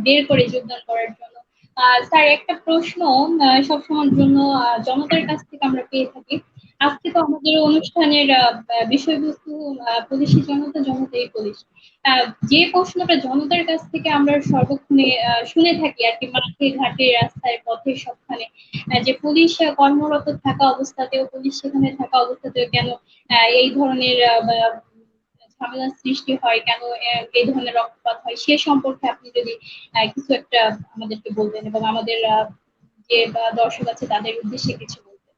বের করে যোগদান করার জন্য। স্যার, একটা প্রশ্ন সবসময়ের জন্য জনতার কাছ থেকে আমরা পেয়ে থাকি। আজকে তো আমাদের অনুষ্ঠানের বিষয়বস্তু পুলিশি জনতা, জনতাই পুলিশ। যে প্রশ্নটা জনতার কাছ থেকে আমরা সর্বক্ষণে শুনে থাকি আর কি, মাঠে ঘাটে রাস্তায় পথে সবখানে, যে পুলিশ কর্মরত থাকা অবস্থাতেও, পুলিশ সেখানে থাকা অবস্থাতেও কেন এই ধরনের ঝামেলার সৃষ্টি হয়, কেন এই ধরনের রক্তপাত হয়, সে সম্পর্কে আপনি যদি কিছু একটা আমাদেরকে বলতেন এবং আমাদের যে দর্শক আছে তাদের উদ্দেশ্যে কিছু বলতেন।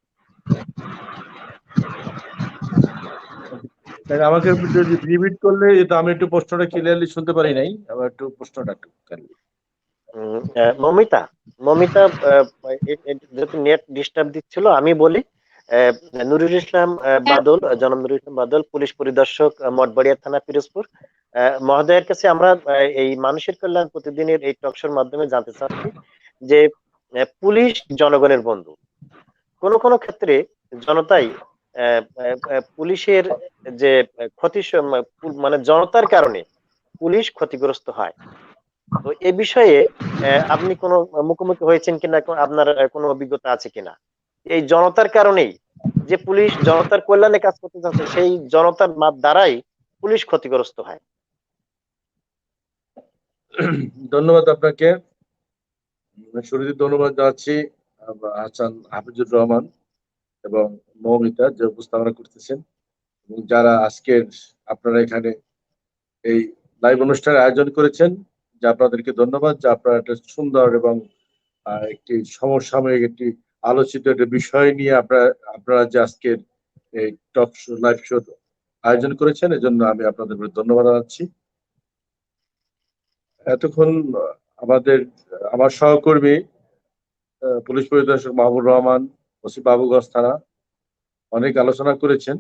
তাহলে আমাকে যদি রিপিট করলে, এটা আমি একটু প্রশ্নটা ক্লিয়ারলি শুনতে পারি নাই, আবার একটু প্রশ্নটা একটু মমিতা, মমিতা, যেহেতু নেট ডিস্টার্ব দিচ্ছিল, আমি বলি। আহ, নুরুল ইসলাম হ্যাঁ, বাদল, জনাব নুরুল ইসলাম বাদল, পুলিশ পরিদর্শক, মঠবাড়িয়া থানা, পিরোজপুর। মহোদয়ের কাছে আমরা এই মানুষের কল্যাণ প্রতিদিনের এই টকশোর মাধ্যমে জানতে চাচ্ছি যে পুলিশ জনগণের বন্ধু। কোন কোন ক্ষেত্রে জনতাই পুলিশের যে ক্ষতি, মানে জনতার কারণে পুলিশ ক্ষতিগ্রস্ত হয়। তো এ বিষয়ে আপনি কোনো মুখোমুখি হয়েছেন কিনা, আপনার কোনো অভিজ্ঞতা আছে কিনা? এই জনতার কারণেই যে পুলিশ জনতার কল্যাণে কাজ করতে চাচ্ছে, সেই জনতার দ্বারাই পুলিশ ক্ষতিগ্রস্ত হয়। ধন্যবাদ আপনাকে। শুরুতে ধন্যবাদ জানাচ্ছি হাসান হাফিজুর রহমান এবং মৌমিতা, যে উপস্থাপনা করতেছেন, এবং যারা আজকের আপনারা এখানে এই লাইভ অনুষ্ঠানের আয়োজন করেছেন, যে আপনাদেরকে ধন্যবাদ, যে আপনারা একটা সুন্দর এবং একটি সমসাময়িক একটি আলোচিত একটা বিষয় নিয়ে আপনারা আপনারা যে আজকের এই টক শো, লাইভ শো আয়োজন করেছেন, এজন্য আমি আপনাদের ধন্যবাদ জানাচ্ছি। এতক্ষণ আমাদের আমার সহকর্মী পুলিশ পরিদর্শক মাহবুব রহমান, ওসি বাবুগঞ্জ থানা, অনেক আলোচনা করেছেন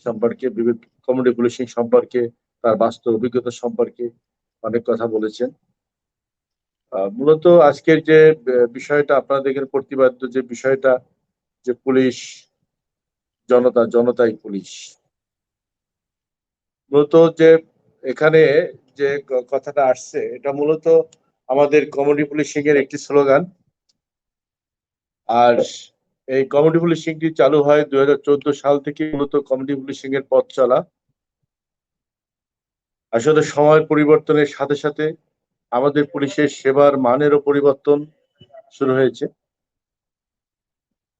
সম্পর্কে, বিভিন্ন কমিউনিটি পুলিশিং সম্পর্কে, তার বাস্তব অভিজ্ঞতা সম্পর্কে অনেক কথা বলেছেন। মূলত আজকের যে বিষয়টা আপনাদের প্রতিবাদ্য, যে বিষয়টা, যে পুলিশ জনতা, জনতাই পুলিশ, মূলত যে এখানে যে কথাটা আসছে, এটা মূলত আমাদের কমিউনিটি পুলিশিং এর একটি স্লোগান, আর এই কমিউনিটি পুলিশিংটি চালু হয় 2014 সাল থেকে। মূলত কমিউনিটি পুলিশিং এর পথ চলা আসলে সময়ের পরিবর্তনের সাথে সাথে আমাদের পুলিশের সেবার মানেরও পরিবর্তন শুরু হয়েছে।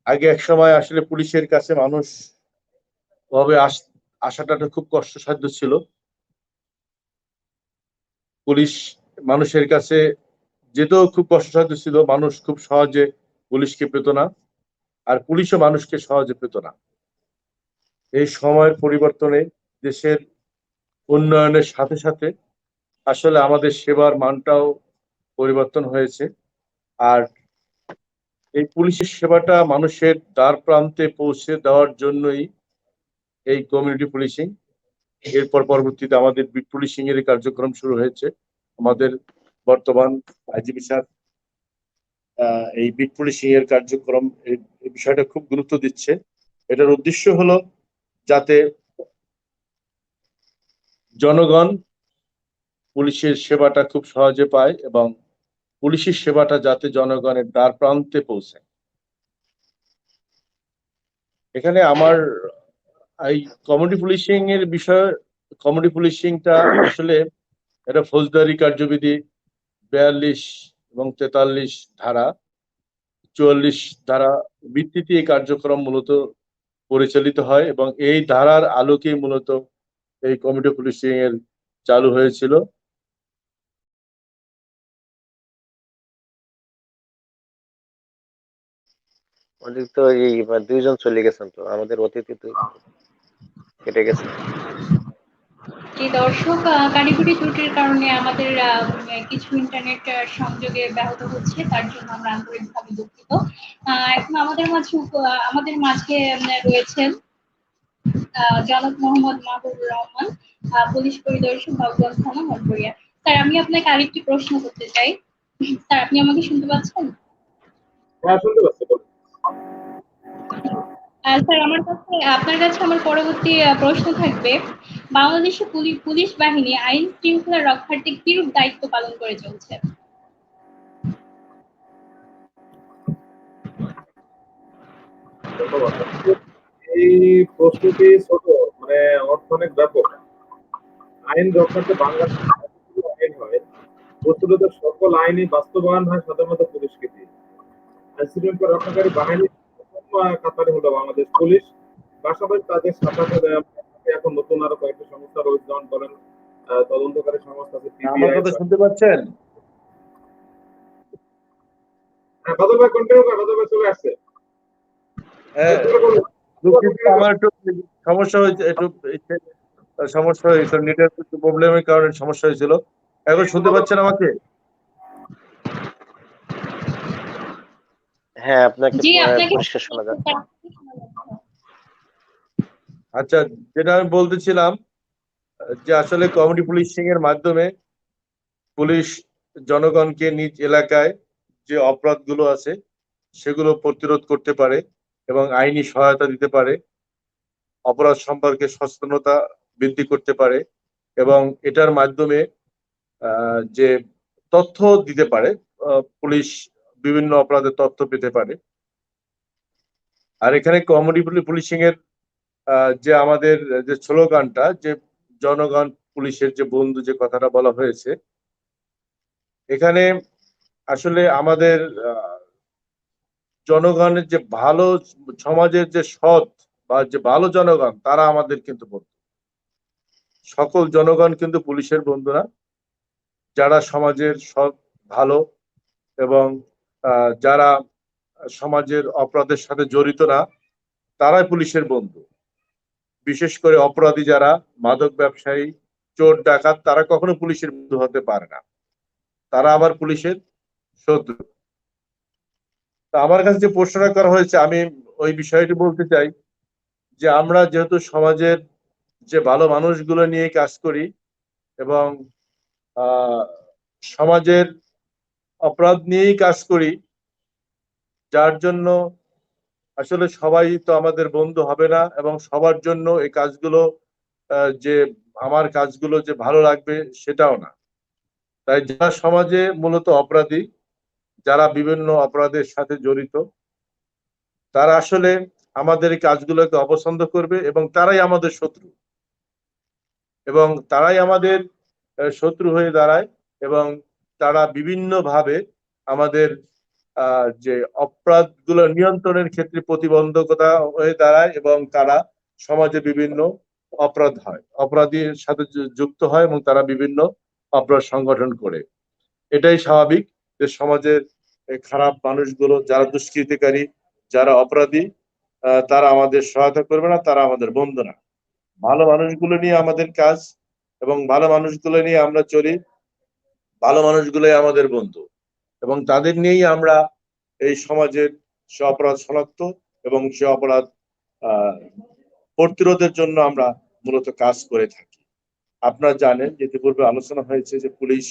আগে এক সময় আসলে পুলিশের কাছে মানুষ ভাবে আসাটা খুব কষ্টসাধ্য ছিল। পুলিশ মানুষের কাছে যেতেও খুব কষ্টসাধ্য ছিল, মানুষ খুব সহজে পুলিশকে পেত না, আর পুলিশও মানুষকে সহজে পেত না। এই সময়ের পরিবর্তনে দেশের উন্নয়নের সাথে সাথে আসলে আমাদের সেবার মানটাও পরিবর্তন হয়েছে। আর এই পুলিশের সেবাটা মানুষের দ্বার প্রান্তে পৌঁছে দেওয়ার জন্যই এই কমিউনিটি পুলিশিং। এরপর পরবর্তীতে আমাদের বিট পুলিশিং এর কার্যক্রম শুরু হয়েছে। আমাদের বর্তমান আইজিপি স্যার এই বিট পুলিশিং এর কার্যক্রম এই বিষয়টা খুব গুরুত্ব দিচ্ছে। এটার উদ্দেশ্য হলো যাতে জনগণ পুলিশের সেবাটা খুব সহজে পায় এবং পুলিশের সেবাটা যাতে জনগণের দ্বার প্রান্তে পৌঁছায়। এখানে আমার এই কমিউনিটি পুলিশিং এর বিষয়, কমিউনিটি পুলিশিংটা আসলে এটা ফৌজদারি কার্যবিধি 42 এবং 43 ধারা, 44 ধারা ভিত্তিতে এই কার্যক্রম মূলত পরিচালিত হয় এবং এই ধারার আলোকেই মূলত এই কমিউনিটি পুলিশিং এর চালু হয়েছিল। ওদের তো এই দুইজন চলে গেছেন, তো আমাদের অতিথি তো কেটে গেছে। যে দর্শক, কারিগরি ত্রুটির কারণে আমাদের কিছু ইন্টারনেট সংযোগে ব্যাহত হচ্ছে, তার জন্য আমরা আন্তরিকভাবে দুঃখিত। এখন আমাদের মাঝে রয়েছেন জনাব মোহাম্মদ মাহবুবুর রহমান, পুলিশ পরিদর্শক বাবুগঞ্জ থানা মঠবাড়িয়া। স্যার, আমি আপনাকে আরেকটি প্রশ্ন করতে চাই। স্যার, আপনি আমাকে শুনতে পাচ্ছেন? হ্যাঁ, শুনতে পাচ্ছি, বলুন। স্যার, আপনার কাছে আমার পরবর্তী প্রশ্ন থাকবে, বাংলাদেশের পুলিশ বাহিনী আইন শৃঙ্খলা রক্ষার্থে কিরূপ দায়িত্ব পালন করে চলছে? ধন্যবাদ। এই প্রশ্নটি ছোট, মানে অর্থ অনেক ব্যাপক। আইন রক্ষার্থে বাংলাদেশে যতগুলো আইন হয়, বস্তুত সকল আইনই বাস্তবায়ন হয় সাধারণত পুলিশকে দিয়ে। আইন শৃঙ্খলা রক্ষাকারী বাহিনীর প্রথম কাতারে হলো বাংলাদেশ পুলিশ। পাশাপাশি তাদের সাথে সাথে এখন নতুন আরো কয়েকটি সংস্থা রয়েছে, যেমন ধরেন তদন্তকারী সংস্থা আছে আমার পিবিআই। কথা শুনতে পাচ্ছেন? হ্যাঁ, বাদল ভাই কন্টিনিউ করে, বাদল ভাই চলে আসছে। হ্যাঁ, দুঃখিত, আমার একটু সমস্যা হয়েছে, নেটওয়ার্ক প্রবলেমের কারণে সমস্যা হয়েছিল। এখন শুনতে পাচ্ছেন আমাকে? হ্যাঁ, আপনাকে জি, আপনাকে পরিষ্কার শোনা যাচ্ছে। আচ্ছা, যেটা আমি বলতেছিলাম যে আসলে কমিউনিটি পুলিশিং এর মাধ্যমে পুলিশ জনগণকে নিজ এলাকায় যে অপরাধগুলো আছে সেগুলো প্রতিরোধ করতে পারে এবং আইনি সহায়তা দিতে পারে, অপরাধ সম্পর্কে সচেতনতা বৃদ্ধি করতে পারে এবং এটার মাধ্যমে যে তথ্য দিতে পারে, পুলিশ বিভিন্ন অপরাধের তথ্য পেতে পারে। আর এখানে কমিউনিটি পুলিশিং এর যে আমাদের যে স্লোগানটা, যে জনগণ পুলিশের যে বন্ধু, যে কথাটা বলা হয়েছে, এখানে আসলে আমাদের জনগণের যে ভালো, সমাজের যে সৎ বা যে ভালো জনগণ, তারা আমাদের কিন্তু বন্ধু। সকল জনগণ কিন্তু পুলিশের বন্ধু না। যারা সমাজের সৎ, ভালো এবং যারা সমাজের অপরাধের সাথে জড়িত না, তারাই পুলিশের বন্ধু। বিশেষ করে অপরাধী যারা, মাদক ব্যবসায়ী, চোর ডাকাত, তারা কখনো পুলিশের বন্ধু হতে পারে না, তারা আবার পুলিশের শত্রু। তা আমার কাছে যে প্রশ্নটা করা হয়েছে, আমি ওই বিষয়টি বলতে চাই যে আমরা যেহেতু সমাজের যে ভালো মানুষগুলো নিয়ে কাজ করি এবং সমাজের অপরাধ নিয়েই কাজ করি, যার জন্য আসলে সবাই তো আমাদের বন্ধু হবে না এবং সবার জন্য এই কাজগুলো যে আমার কাজগুলো যে ভালো লাগবে সেটাও না। তাই যারা সমাজে মূলত অপরাধী, যারা বিভিন্ন অপরাধের সাথে জড়িত, তারা আসলে আমাদের এই কাজগুলোকে অপছন্দ করবে এবং তারাই আমাদের শত্রু, এবং তারাই আমাদের শত্রু হয়ে দাঁড়ায়, এবং তারা বিভিন্নভাবে আমাদের যে অপরাধগুলো নিয়ন্ত্রণের ক্ষেত্রে প্রতিবন্ধকতা হয়ে দাঁড়ায়, এবং তারা সমাজে বিভিন্ন অপরাধীর সাথে যুক্ত হয় এবং তারা বিভিন্ন অপরাধ সংগঠন করে। এটাই স্বাভাবিক যে সমাজের খারাপ মানুষগুলো, যারা দুষ্কৃতিকারী, যারা অপরাধী, তারা আমাদের সহায়তা করবে না, তারা আমাদের বন্ধু না। ভালো মানুষগুলো নিয়ে আমাদের কাজ, এবং ভালো মানুষগুলো নিয়ে আমরা চলি, ভালো মানুষগুলোই আমাদের বন্ধু, এবং তাদের নিয়েই আমরা এই সমাজের সে অপরাধ শনাক্ত এবং সে অপরাধ আহ প্রতিরোধের জন্য আমরা মূলত কাজ করে থাকি। আপনারা জানেন যে ইতিপূর্বে আলোচনা হয়েছে যে পুলিশ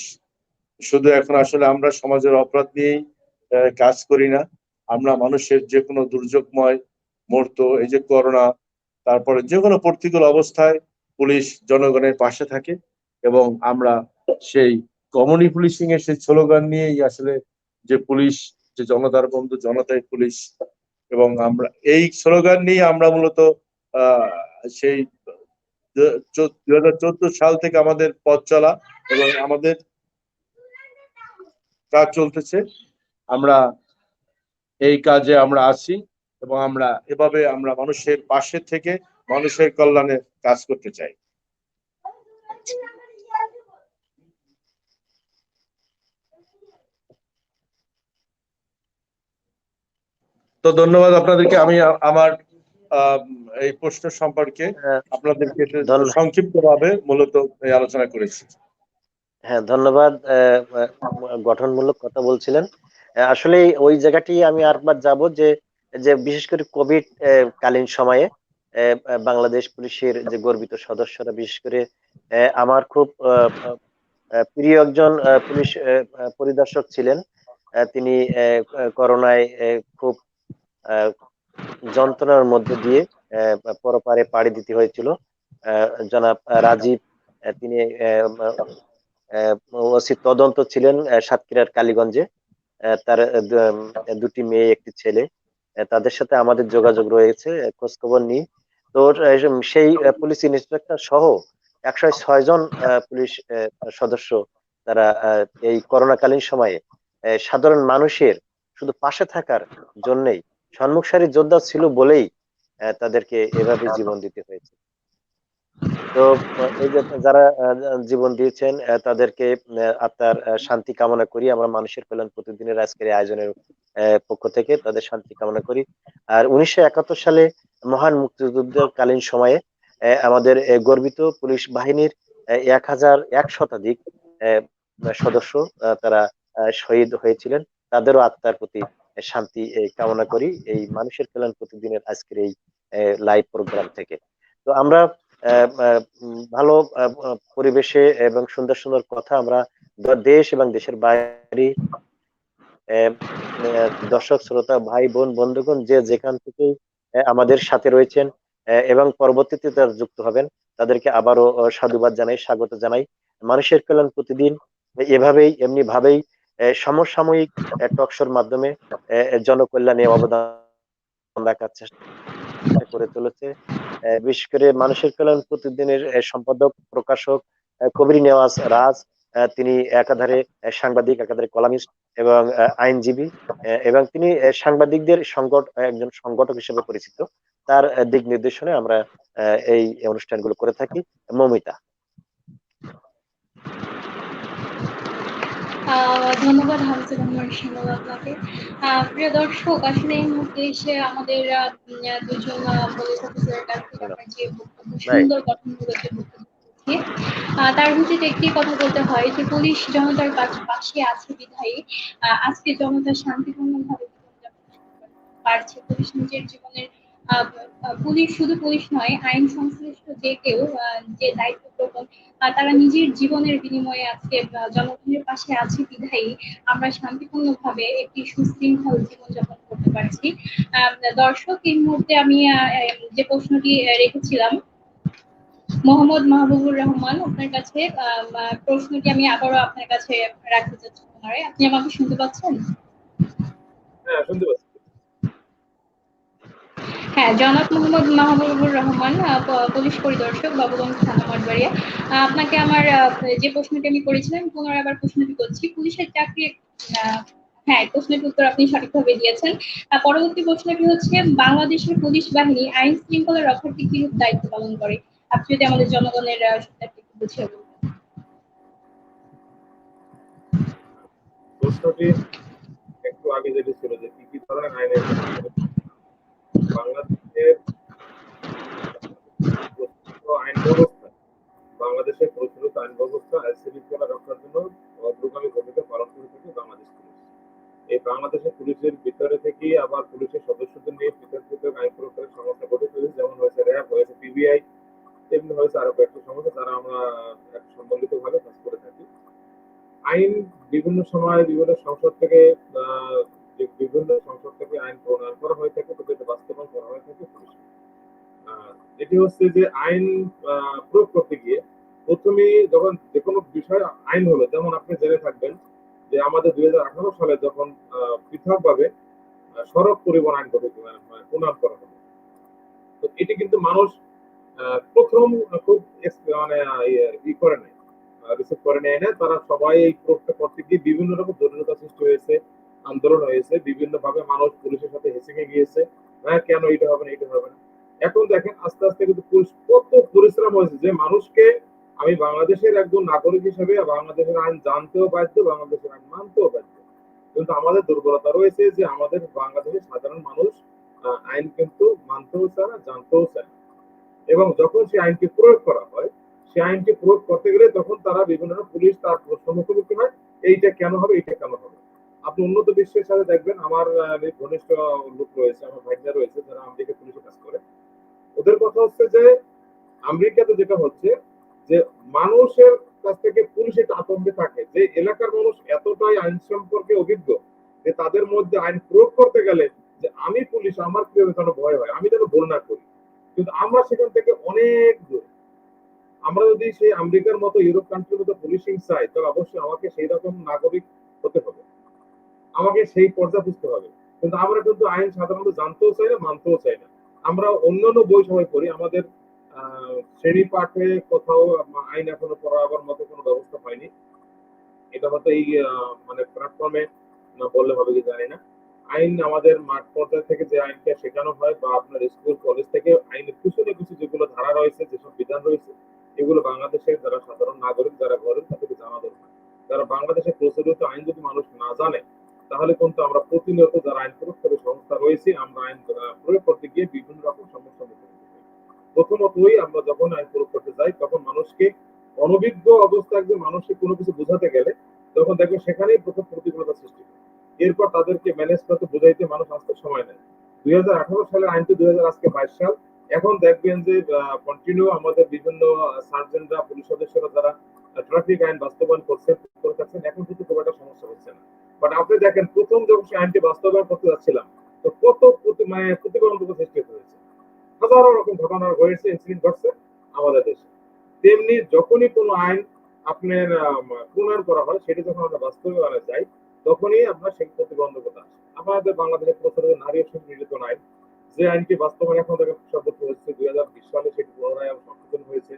শুধু এখন আসলে আমরা সমাজের অপরাধ নিয়েই কাজ করি না, আমরা মানুষের যে কোনো দুর্যোগময় মুহূর্ত, এই যে করোনা, তারপরে যে কোনো প্রতিকূল অবস্থায় পুলিশ জনগণের পাশে থাকে, এবং আমরা সেই কমিউনিটি পুলিশিং এর সেই স্লোগান নিয়েই আসলে যে পুলিশ, যে জনতার বন্ধু জনতাই পুলিশ, এবং আমরা এই স্লোগান নিয়ে আমরা মূলত সেই 2014 সাল থেকে আমাদের পথ চলা এবং আমাদের কাজ চলতেছে। আমরা এই কাজে আমরা আছি, এবং আমরা এভাবে আমরা মানুষের পাশে থেকে মানুষের কল্যাণে কাজ করতে চাই। তো ধন্যবাদ আপনাদেরকে। আমি আমার এই প্রশ্ন সম্পর্কে আপনাদেরকে সংক্ষিপ্তভাবে মূলত এই আলোচনা করেছি। হ্যাঁ, ধন্যবাদ। গঠনমূলক কথা বলছিলেন। আসলে ওই জায়গাটি আমি আরেকবার যাব, যে যে বিশেষ করে কোভিড কালীন সময়ে বাংলাদেশ পুলিশের যে গর্বিত সদস্যরা, বিশেষ করে আমার খুব প্রিয় একজন পুলিশ পরিদর্শক ছিলেন। তিনি করোনায় খুব যন্ত্রণার মধ্যে দিয়ে পরপারে পাড়ি দিতে হয়েছিল। জনাব রাজীব, তিনি ওসি তদন্ত ছিলেন সাতক্ষীরার কালীগঞ্জে। তার দুটি মেয়ে, একটি ছেলে। তাদের সাথে আমাদের যোগাযোগ রয়েছে, খোঁজ খবর নিই। তো সেই পুলিশ ইন্সপেক্টর সহ 106 জন পুলিশ সদস্য, তারা এই করোনাকালীন সময়ে সাধারণ মানুষের শুধু পাশে থাকার জন্যই সম্মুখ সারির যোদ্ধা ছিল বলেই তাদেরকে এভাবে জীবন দিতে হয়েছে। তো এই যে যারা জীবন দিয়েছেন, তাদেরকে আত্মার শান্তি কামনা করি। আমরা মানুষের কল্যাণ প্রতিদিনের আজকের এই আয়োজনের পক্ষ থেকে তাদের শান্তি কামনা করি। আর 1971 সালে মহান মুক্তিযুদ্ধের কালীন সময়ে আমাদের গর্বিত পুলিশ বাহিনীর 1001 শতাধিক সদস্য তারা শহীদ হয়েছিলেন। তাদেরও আত্মার প্রতি শান্তি কামনা করি এই মানুষের কল্যাণ প্রতিদিনের আজকের এই লাইভ প্রোগ্রাম থেকে। তো আমরা ভালো পরিবেশে এবং সুন্দর সুন্দর কথা আমরা দেশ এবং দেশের বাইরে দর্শক শ্রোতা ভাই বোন বন্ধুগণ যে যেখান থেকে আমাদের সাথে রয়েছেন এবং পরবর্তীতে তারা যুক্ত হবেন, তাদেরকে আবারও সাধুবাদ জানাই, স্বাগত জানাই। মানুষের কল্যাণ প্রতিদিন এভাবেই এমনি ভাবেই সমসাময়িক টকশোর মাধ্যমে জনকল্যাণে অবদান রাখার চেষ্টা করে চলেছে। বিশেষ করে মানুষের কল্যাণ প্রতিদিনের সম্পাদক প্রকাশক কবির নেওয়াজ রাজ, তিনি একাধারে সাংবাদিক, একাধারে কলামিস্ট এবং আইনজীবী, এবং তিনি সাংবাদিকদের একজন সংগঠক হিসেবে পরিচিত। তার দিক নির্দেশনে আমরা এই অনুষ্ঠানগুলো করে থাকি। মমিতা। ধন্যবাদ হাফিজুর রহমান শিমুল আপনাকে। প্রিয় দর্শক, আসলে এই মুহূর্তে এসে আমাদের দুজন পুলিশ অফিসারের কাছ থেকে আমরা যে সুন্দর গঠনমূলক যে বক্তব্য পেয়েছি, তার ভিত্তিতে একটি কথা বলতে হয় যে পুলিশ জনতার পাশে আছে বিধায়ী আজকে জনতা শান্তিপূর্ণভাবে জীবনযাপন করতে পারছে। পুলিশ নিজের জীবনের পুলিশ শুধু পুলিশ নয়, আইন সংশ্লিষ্ট যে কেউ যে দায়িত্ব গ্রহণ, তারা নিজের জীবনের বিনিময়ে আজকে জনগণের পাশে আছে বিধায়ী আমরা শান্তিপূর্ণভাবে একটি সুশৃঙ্খল জীবনযাপন করতে পারছি। দর্শক, এই মুহূর্তে আমি যে প্রশ্নটি রেখেছিলাম মোহাম্মদ মাহবুবুর রহমান আপনার কাছে, প্রশ্নটি আমি আবারও আপনার কাছে রাখতে চাচ্ছি। আপনি আমাকে শুনতে পাচ্ছেন? হ্যাঁ, শুনতে পাচ্ছি। হ্যাঁ, জনাব মোহাম্মদ মাহবুবুর রহমান, পুলিশ পরিদর্শক, বাবুগঞ্জ থানা মঠবাড়িয়া। আপনাকে আমার যে প্রশ্নটি আমি করেছিলাম পুনরায় আবার প্রশ্নটি করছি। পুলিশের চাকরি, আহ, হ্যাঁ, প্রশ্নের উত্তর আপনি সঠিকভাবে দিয়েছেন। পরবর্তী প্রশ্নটি হচ্ছে, বাংলাদেশের পুলিশ বাহিনী আইন শৃঙ্খলা রক্ষার্থে কিরূপ দায়িত্ব পালন করে? আপনি যদি আমাদের জনগণের সুবিধার্থে একটু বুঝিয়ে বলতেন। প্রশ্নটি একটু আগে যেটি ছিল যে কি কি ধরনের আইনের মাধ্যমে বাংলাদেশের প্রচলিত আইন ব্যবস্থা বাংলাদেশের প্রচলিত আইন ব্যবস্থা আইন শৃঙ্খলা রক্ষার জন্য অগ্রগামী ভূমিকা পালন করে থাকে বাংলাদেশ পুলিশ। এই বাংলাদেশের পুলিশের ভিতরে থেকে আবার পুলিশের সদস্যদের নিয়ে পৃথক পৃথক আইন প্রয়োগের সংস্থা গঠিত হয়েছে, যেমন হয়েছে র্যাব, হয়েছে পিবিআই, তেমনি হয়েছে আরো কয়েকটি সংস্থা যারা আমরা সম্মিলিত ভাবে কাজ করে থাকি। আইন বিভিন্ন সময় বিভিন্ন সংসদ থেকে আইন প্রণয়ন করা হয়ে থাকে, তো এটা বাস্তবায়ন করা হয়ে থাকে পুলিশ। এটি হচ্ছে যে আইন প্রয়োগ করতে গিয়ে প্রথমে যখন যে কোনো বিষয় আইন হলো, যেমন আপনি জেনে থাকবেন যে আমাদের 2018 সালে যখন পৃথকভাবে সড়ক পরিবহন আইন প্রণয়ন করা হলো, তো এটি কিন্তু মানুষ প্রথম খুব মানে ই করে নেয়, রিসিভ করে নেয় না। তারা সবাই এই প্রয়োগটা করতে গিয়ে বিভিন্ন রকম জটিলতা সৃষ্টি হয়েছে, আন্দোলন হয়েছে, বিভিন্ন ভাবে মানুষ পুলিশের সাথে হেসে গিয়েছে, হ্যাঁ কেন এটা হবে না, এটা হবে না। এখন দেখেন আস্তে আস্তে কিন্তু পুলিশ কত পরিশ্রম হয়েছে যে মানুষকে, আমি বাংলাদেশের একজন নাগরিক হিসেবে বাংলাদেশের আইন জানতেও বাধ্য, বাংলাদেশের আইন মানতেও বাধ্য। কিন্তু আমাদের দুর্বলতা রয়েছে যে আমাদের বাংলাদেশের সাধারণ মানুষ আইন কিন্তু মানতেও চায় না, জানতেও চায় না। এবং যখন সেই আইনটি প্রয়োগ করা হয়, সেই আইনটি প্রয়োগ করতে গেলে তখন তারা বিভিন্ন পুলিশ তার মুখোমুখি হয়, এইটা কেন হবে, এইটা কেন হবে। আপনি উন্নত বিশ্বের সাথে দেখবেন, আমার ঘনিষ্ঠ লোক রয়েছে, আমার ভাইরা রয়েছে যারা আমেরিকা পুলিশে কাজ করে। ওদের কথা হচ্ছে যে আমেরিকাতে যেটা হচ্ছে যে মানুষের কাছ থেকে পুলিশ একটা আতঙ্কে থাকে যে এলাকার মানুষ এতটাই আইন সম্পর্কে অভিজ্ঞ যে তাদের মধ্যে আইন প্রয়োগ করতে গেলে যে আমি পুলিশ, আমার কেউ যেন ভয় হয়, আমি যেন ভুল না করি। কিন্তু আমরা সেখান থেকে অনেক দূর। আমরা যদি সেই আমেরিকার মতো ইউরোপ কান্ট্রির মতো পুলিশিং চাই, তাহলে অবশ্যই আমাকে সেই রকম নাগরিক হতে হবে, আমাকে সেই পর্যায়ে বুঝতে হবে। কিন্তু আমরা কিন্তু আইন সাধারণত জানতেও চাই না, মানতেও চাই না। আমরা অন্যান্য বই সবাই পড়ি, আমাদের শ্রেণী পাঠে কোথাও আইন এখনো পড়াবার মতো কোনো ব্যবস্থা হয়নি। এটা হয়তো এই মানে প্ল্যাটফর্মে না বললে হবে কি জানি না। আইন আমাদের মাঠ পর্যায়ে থেকে যে আইনটা শেখানো হয় বা আপনার স্কুল কলেজ থেকে আইনের কিছু না কিছু যেগুলো ধারা রয়েছে, যেসব বিধান রয়েছে, এগুলো বাংলাদেশের যারা সাধারণ নাগরিক যারা ঘরেন তাদেরকে জানা দরকার। যারা বাংলাদেশের প্রচলিত আইন যদি মানুষ না জানে, তাহলে কিন্তু আমরা প্রতিনিয়ত যারা আইন প্রয়োগকারী সংস্থা রয়েছে, আমরা আইন প্রয়োগ করতে গিয়ে বিভিন্ন রকম সমস্যার মুখে পড়তে পারি। প্রথমতই আমরা যখন আইন প্রয়োগ করতে যাই, তখন মানুষকে অনভিজ্ঞ অবস্থায় যে মানুষকে কোনো কিছু বোঝাতে গেলে তখন দেখবে সেখানেই প্রথম প্রতিকূলতা সৃষ্টি হয়। এরপর তাদেরকে ম্যানেজ করতে বোঝাইতে মানুষ আসতে সময় নেয়। 2018 সালের আইনটি 2022 সাল। এখন দেখবেন যে কন্টিনিউ আমাদের বিভিন্ন সার্জেন্টরা, পুলিশ সদস্যরা যারা ট্রাফিক আইন বাস্তবায়ন করছেন, এখন কিন্তু খুব একটা সমস্যা হচ্ছে না। বাট আপনি দেখেন প্রথম যখন সেই আইনটি বাস্তবায়ন করতে যাচ্ছিলাম, তো কত প্রতিবন্ধকতা সৃষ্টি হয়েছে, হাজারো রকম ঘটনা হয়েছে, ইনসিডেন্ট ঘটছে আমাদের দেশে। তেমনি যখনই কোনো আইন আপনার প্রণয়ন করা হয়, সেটি যখন আমরা বাস্তবায়নে যাই, তখনই আপনার সেই প্রতিবন্ধকতা আসে। আমাদের বাংলাদেশের প্রচলিত নারী ও শিশু নির্যাতন আইন, যে আইনটি বাস্তবায়ন এখন থেকে সর্বোচ্চ হচ্ছে 2020 সালে, সেটি পুনরায় সংশোধন হয়েছে।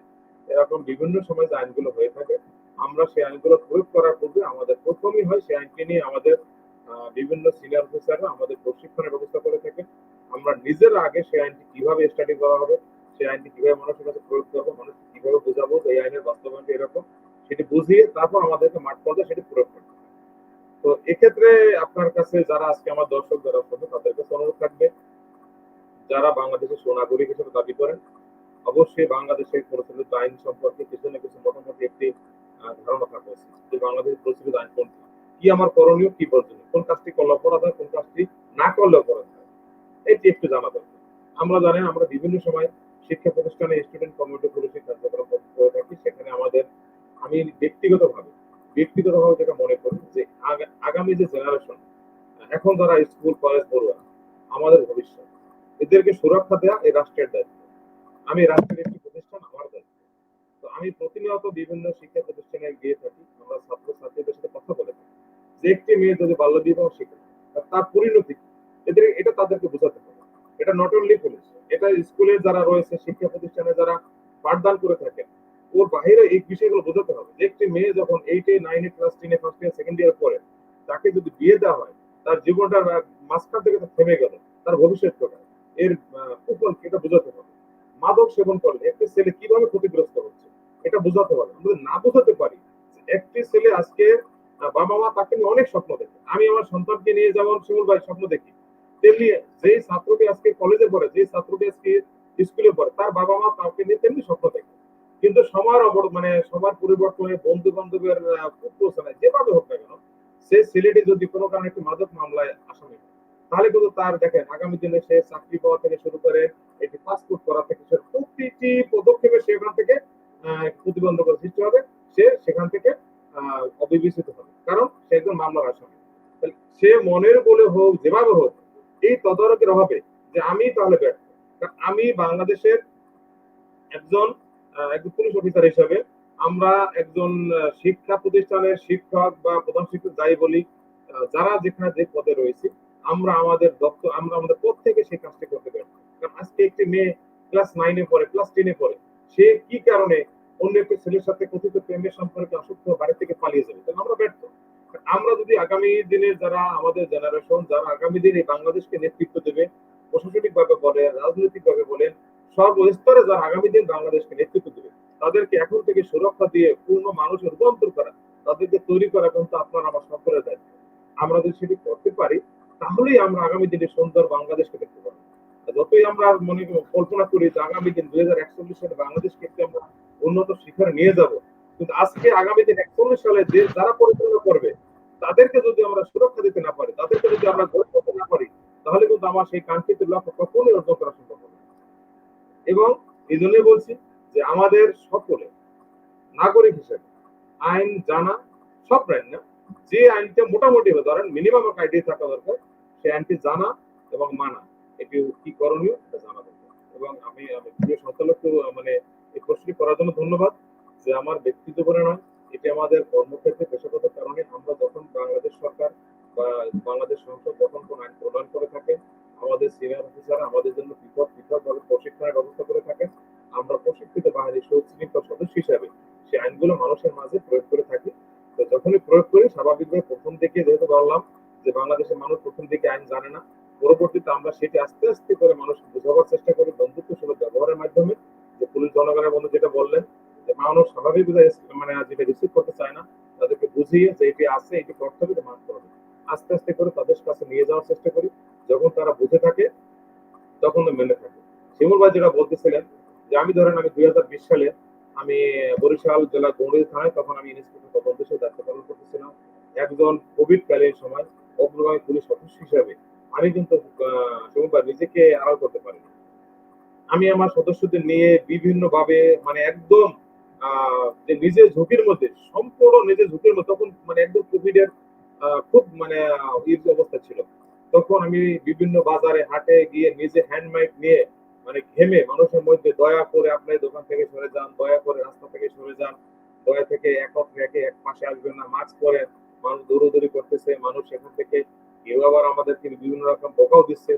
এরকম বিভিন্ন সময় যে আইনগুলো হয়ে থাকে, আমরা সেই আইনগুলো প্রয়োগ করার পূর্বে আমাদের প্রথমই হয় সেই আইনকে নিয়ে আমাদের বিভিন্ন সিনিয়র অফিসাররা আমাদের প্রশিক্ষণের ব্যবস্থা করে থাকে। আমরা নিজেরা আগে সেই আইনটি কিভাবে স্টাডি করা হবে, সেই আইনটি কিভাবে মানুষের কাছে প্রয়োগ করবো, মানুষ কিভাবে বোঝাবো এই আইনের বাস্তবায়নটা এরকম, সেটি বুঝিয়ে তারপর আমাদেরকে মাঠ পর্যায়ে সেটি প্রয়োগ করতে হবে। তো এক্ষেত্রে আপনার কাছে যারা আজকে আমার দর্শক যারা শুনবে, তাদের কাছে অনুরোধ থাকবে, যারা বাংলাদেশের সুনাগরিক হিসেবে দাবি করেন, অবশ্যই বাংলাদেশের প্রচলিত আইন সম্পর্কে কিছু না কিছু মোটামুটি একটি ধারণা থাকা উচিত যে বাংলাদেশের প্রচলিত আইন কোনটি, কি আমার করণীয়, কি বর্জনীয়, কোন কাজটি করলে অপরাধ হয়, কোন কাজটি না করলে অপরাধ হয়, এটি একটু জানা দরকার। আমরা জানেন আমরা বিভিন্ন সময় শিক্ষা প্রতিষ্ঠানে স্টুডেন্ট কমিউনিটি পুলিশের কার্যক্রম করে থাকি। সেখানে আমি ব্যক্তিগতভাবে যেটা মনে করি যে আগামী যে জেনারেশন, এখন যারা স্কুল কলেজ পড়ুয়া, আমাদের ভবিষ্যৎ, এদেরকে সুরক্ষা দেওয়া এই রাষ্ট্রের দায়িত্ব। আমি রাষ্ট্রের একটি প্রতিষ্ঠান, আমার দায়িত্ব। তো আমি প্রতিনিয়ত বিভিন্ন শিক্ষা প্রতিষ্ঠানে গিয়ে থাকি, আমরা ছাত্র ছাত্রীদের সাথে কথা বলে থাকি যে একটি মেয়ে যদি বাল্য বিবাহ শিখে তার পরিণতি এটা তাদেরকে বোঝাতে হবে। এটা নট অনলি পুলিশ, একটা স্কুলের যারা রয়েছে, শিক্ষা প্রতিষ্ঠানে যারা পাঠদান করে থাকেন, ওর বাইরে এই বিষয়গুলো বোঝাতে হবে যে একটি মেয়ে যখন 8-এ 9-এ ক্লাস 10-এ ফার্স্ট ইয়ার সেকেন্ড ইয়ার পড়ে, তাকে যদি বিয়ে দেওয়া হয়, তার জীবনটা মাঝখান থেকে তো থেমে গেল, তার ভবিষ্যৎ কোথায়, এর কুফল কি, এটা বোঝাতে হবে। মাদক সেবন করলে একটি ছেলে কিভাবে ক্ষতিগ্রস্ত হচ্ছে এটা বোঝাতে হবে। আমরা যদি না বোঝাতে পারি, একটি ছেলে আজকে বাবা মা তাকে নিয়ে অনেক স্বপ্ন দেখে, আমি আমার সন্তানকে নিয়ে যেমন শিমুল ভাই স্বপ্ন দেখি, তেমনি যেই ছাত্রটি আজকে কলেজে পড়ে, যে ছাত্রটি আজকে স্কুলে পড়ে, তার বাবা মা তাকে নিয়ে তেমনি স্বপ্ন দেখে। কিন্তু সময়ের মানে সবার পরিবর্তনে বন্ধু বান্ধবের খুব পৌঁছে নাই, যেভাবে হোক না কেন, সে ছেলেটি যদি কোনো কারণে একটি মাদক মামলায় আসামি হয়, তাহলে কিন্তু তার দেখেন আগামী দিনে সে চাকরি পাওয়া থেকে শুরু করে একটি পাসপোর্ট করা থেকে প্রতিটি পদক্ষেপে সেখান থেকে প্রতিবন্ধকতা সৃষ্টি হবে, সে সেখান থেকে অবিবেচিত হবে, কারণ সে একজন মামলার আসামি। সে মনের বলে হোক, যেভাবে হোক, এই তদারকির অভাবে যে আমি তাহলে ব্যর্থ, আমি বাংলাদেশের একজন একজন পুলিশ অফিসার হিসেবে, আমরা একজন শিক্ষা প্রতিষ্ঠানের শিক্ষক বা প্রধান শিক্ষক যাই বলি, যারা যেখানে যে পদে রয়েছে, আমরা আমাদের দপ্তর, আমরা আমাদের পদ থেকে সেই কাজটি করতে ব্যর্থ। কারণ আজকে একটি মেয়ে ক্লাস 9-এ পড়ে, ক্লাস 10-এ পড়ে, সে কি কারণে অন্য একটি ছেলের সাথে কথিত প্রেমের সম্পর্কে আসক্ত বাড়ি থেকে পালিয়ে যাবে, তাহলে আমরা ব্যর্থ। আমরা যদি আগামী দিনের যারা আমাদের জেনারেশন, যারা আগামী দিনে বাংলাদেশকে নেতৃত্ব দেবে, প্রশাসনিক ভাবে বলেন, রাজনৈতিক ভাবে বলেন, সর্বস্তরে যারা আগামী দিন বাংলাদেশকে নেতৃত্ব দেবে, তাদেরকে এখন থেকে সুরক্ষা দিয়ে পূর্ণ মানুষের রূপান্তর করা, তাদেরকে তৈরি করা কিন্তু আপনার আমার সকলের দায়িত্ব। আমরা যদি সেটি করতে পারি, তাহলেই আমরা আগামী দিনে সুন্দর বাংলাদেশকে দেখতে পাবো। যতই আমরা মনে কল্পনা করি যে আগামী দিন 2041 সালে বাংলাদেশকে একটি আমরা উন্নত শিখরে নিয়ে যাব, কিন্তু আজকে আগামী দিন 41 সালে দেশ যারা পরিচালনা করবে, তাদেরকে যদি আমরা সুরক্ষা দিতে না পারি, তাদেরকে যদি আমরা গড়ে তুলতে না পারি, তাহলে কিন্তু আমার সেই কাঙ্ক্ষিত লক্ষ্য কখনোই অর্জন করা সম্ভব হবে না। এবং এই জন্যই বলছি যে আমাদের সকলে নাগরিক হিসেবে আইন জানা, সব আইন না, যে আইনটা মোটামুটি হবে, ধরেন মিনিমাম একটা আইডিয়া থাকা দরকার, সেই আইনটি জানা এবং মানা, এটি কি করণীয় এটা জানা দরকার। এবং আমি প্রিয় সংখ্যালঘু মানে এই প্রশ্নটি করার জন্য ধন্যবাদ, যে আমার ব্যক্তিগত করে নয়, এটি আমাদের কর্মক্ষেত্রে পেশাগত কারণে আমরা যখন বাংলাদেশ সরকার বা বাংলাদেশ সংসদ যখন কোন আইন প্রণয়ন করে থাকে, আমাদের সিনিয়র অফিসাররা আমাদের জন্য পৃথক পৃথকভাবে প্রশিক্ষণের ব্যবস্থা করে থাকে, আমরা প্রশিক্ষিত বাহিনীর সুশৃঙ্খল সদস্য হিসাবে সেই আইনগুলো মানুষের মাঝে প্রয়োগ করে থাকি। তো যখনই প্রয়োগ করি, স্বাভাবিকভাবে প্রথম দিকে যেহেতু বললাম যে বাংলাদেশের মানুষ প্রথম দিকে আইন জানে না, পরবর্তীতে আমরা সেটি আস্তে আস্তে করে মানুষকে বোঝাবার চেষ্টা করি বন্ধুত্বসুলভ ব্যবহারের মাধ্যমে। যে পুলিশ জনগণের বন্ধু যেটা বললেন, যে মানুষ স্বাভাবিক মানে যেটা রিসিভ করতে চায় না, তাদেরকে বুঝিয়ে যে এটি আছে, এটি করতে হবে, এটা মানতে হবে, আস্তে আস্তে করে তাদের কাছে নিয়ে যাওয়ার চেষ্টা করি। যখন তারা বুঝে থাকে, তখন মেনে থাকে। শিমুল ভাই যেটা বলতেছিলেন, যে আমি ধরেন আমি 2020 সালে আমি বরিশাল জেলা গৌরী থানায়, তখন আমি ইন্সপেক্টর তদন্ত হিসেবে দায়িত্ব পালন করতেছিলাম। একজন কোভিড কালীন সময় অগ্রগামী পুলিশ সদস্য হিসাবে আমি কিন্তু শিমুল ভাই নিজেকে আড়াল করতে পারিনি। আমি আমার সদস্যদের নিয়ে বিভিন্ন ভাবে মানে একদম যে নিজের ঝুঁকির মধ্যে, সম্পূর্ণ নিজের ঝুঁকির মধ্যে, তখন মানে একদম কোভিড এর খুব মানে অবস্থা ছিল। তখন আমি বিভিন্ন বাজারে হাটে গিয়ে নিজে হ্যান্ড মাইক নিয়ে মানে ঘেমে মানুষের মধ্যে, দয়া করে আপনি দোকান থেকে সরে যান, দয়া করে রাস্তা থেকে সরে যান, দয়া থেকে এক পাশে আসবেন না, মাস্ক পরেন। মানুষ দৌড়দৌড়ি করতেছে, মানুষ সেখান থেকে কেউ আবার আমাদেরকে বিভিন্ন রকম বকাও দিচ্ছে।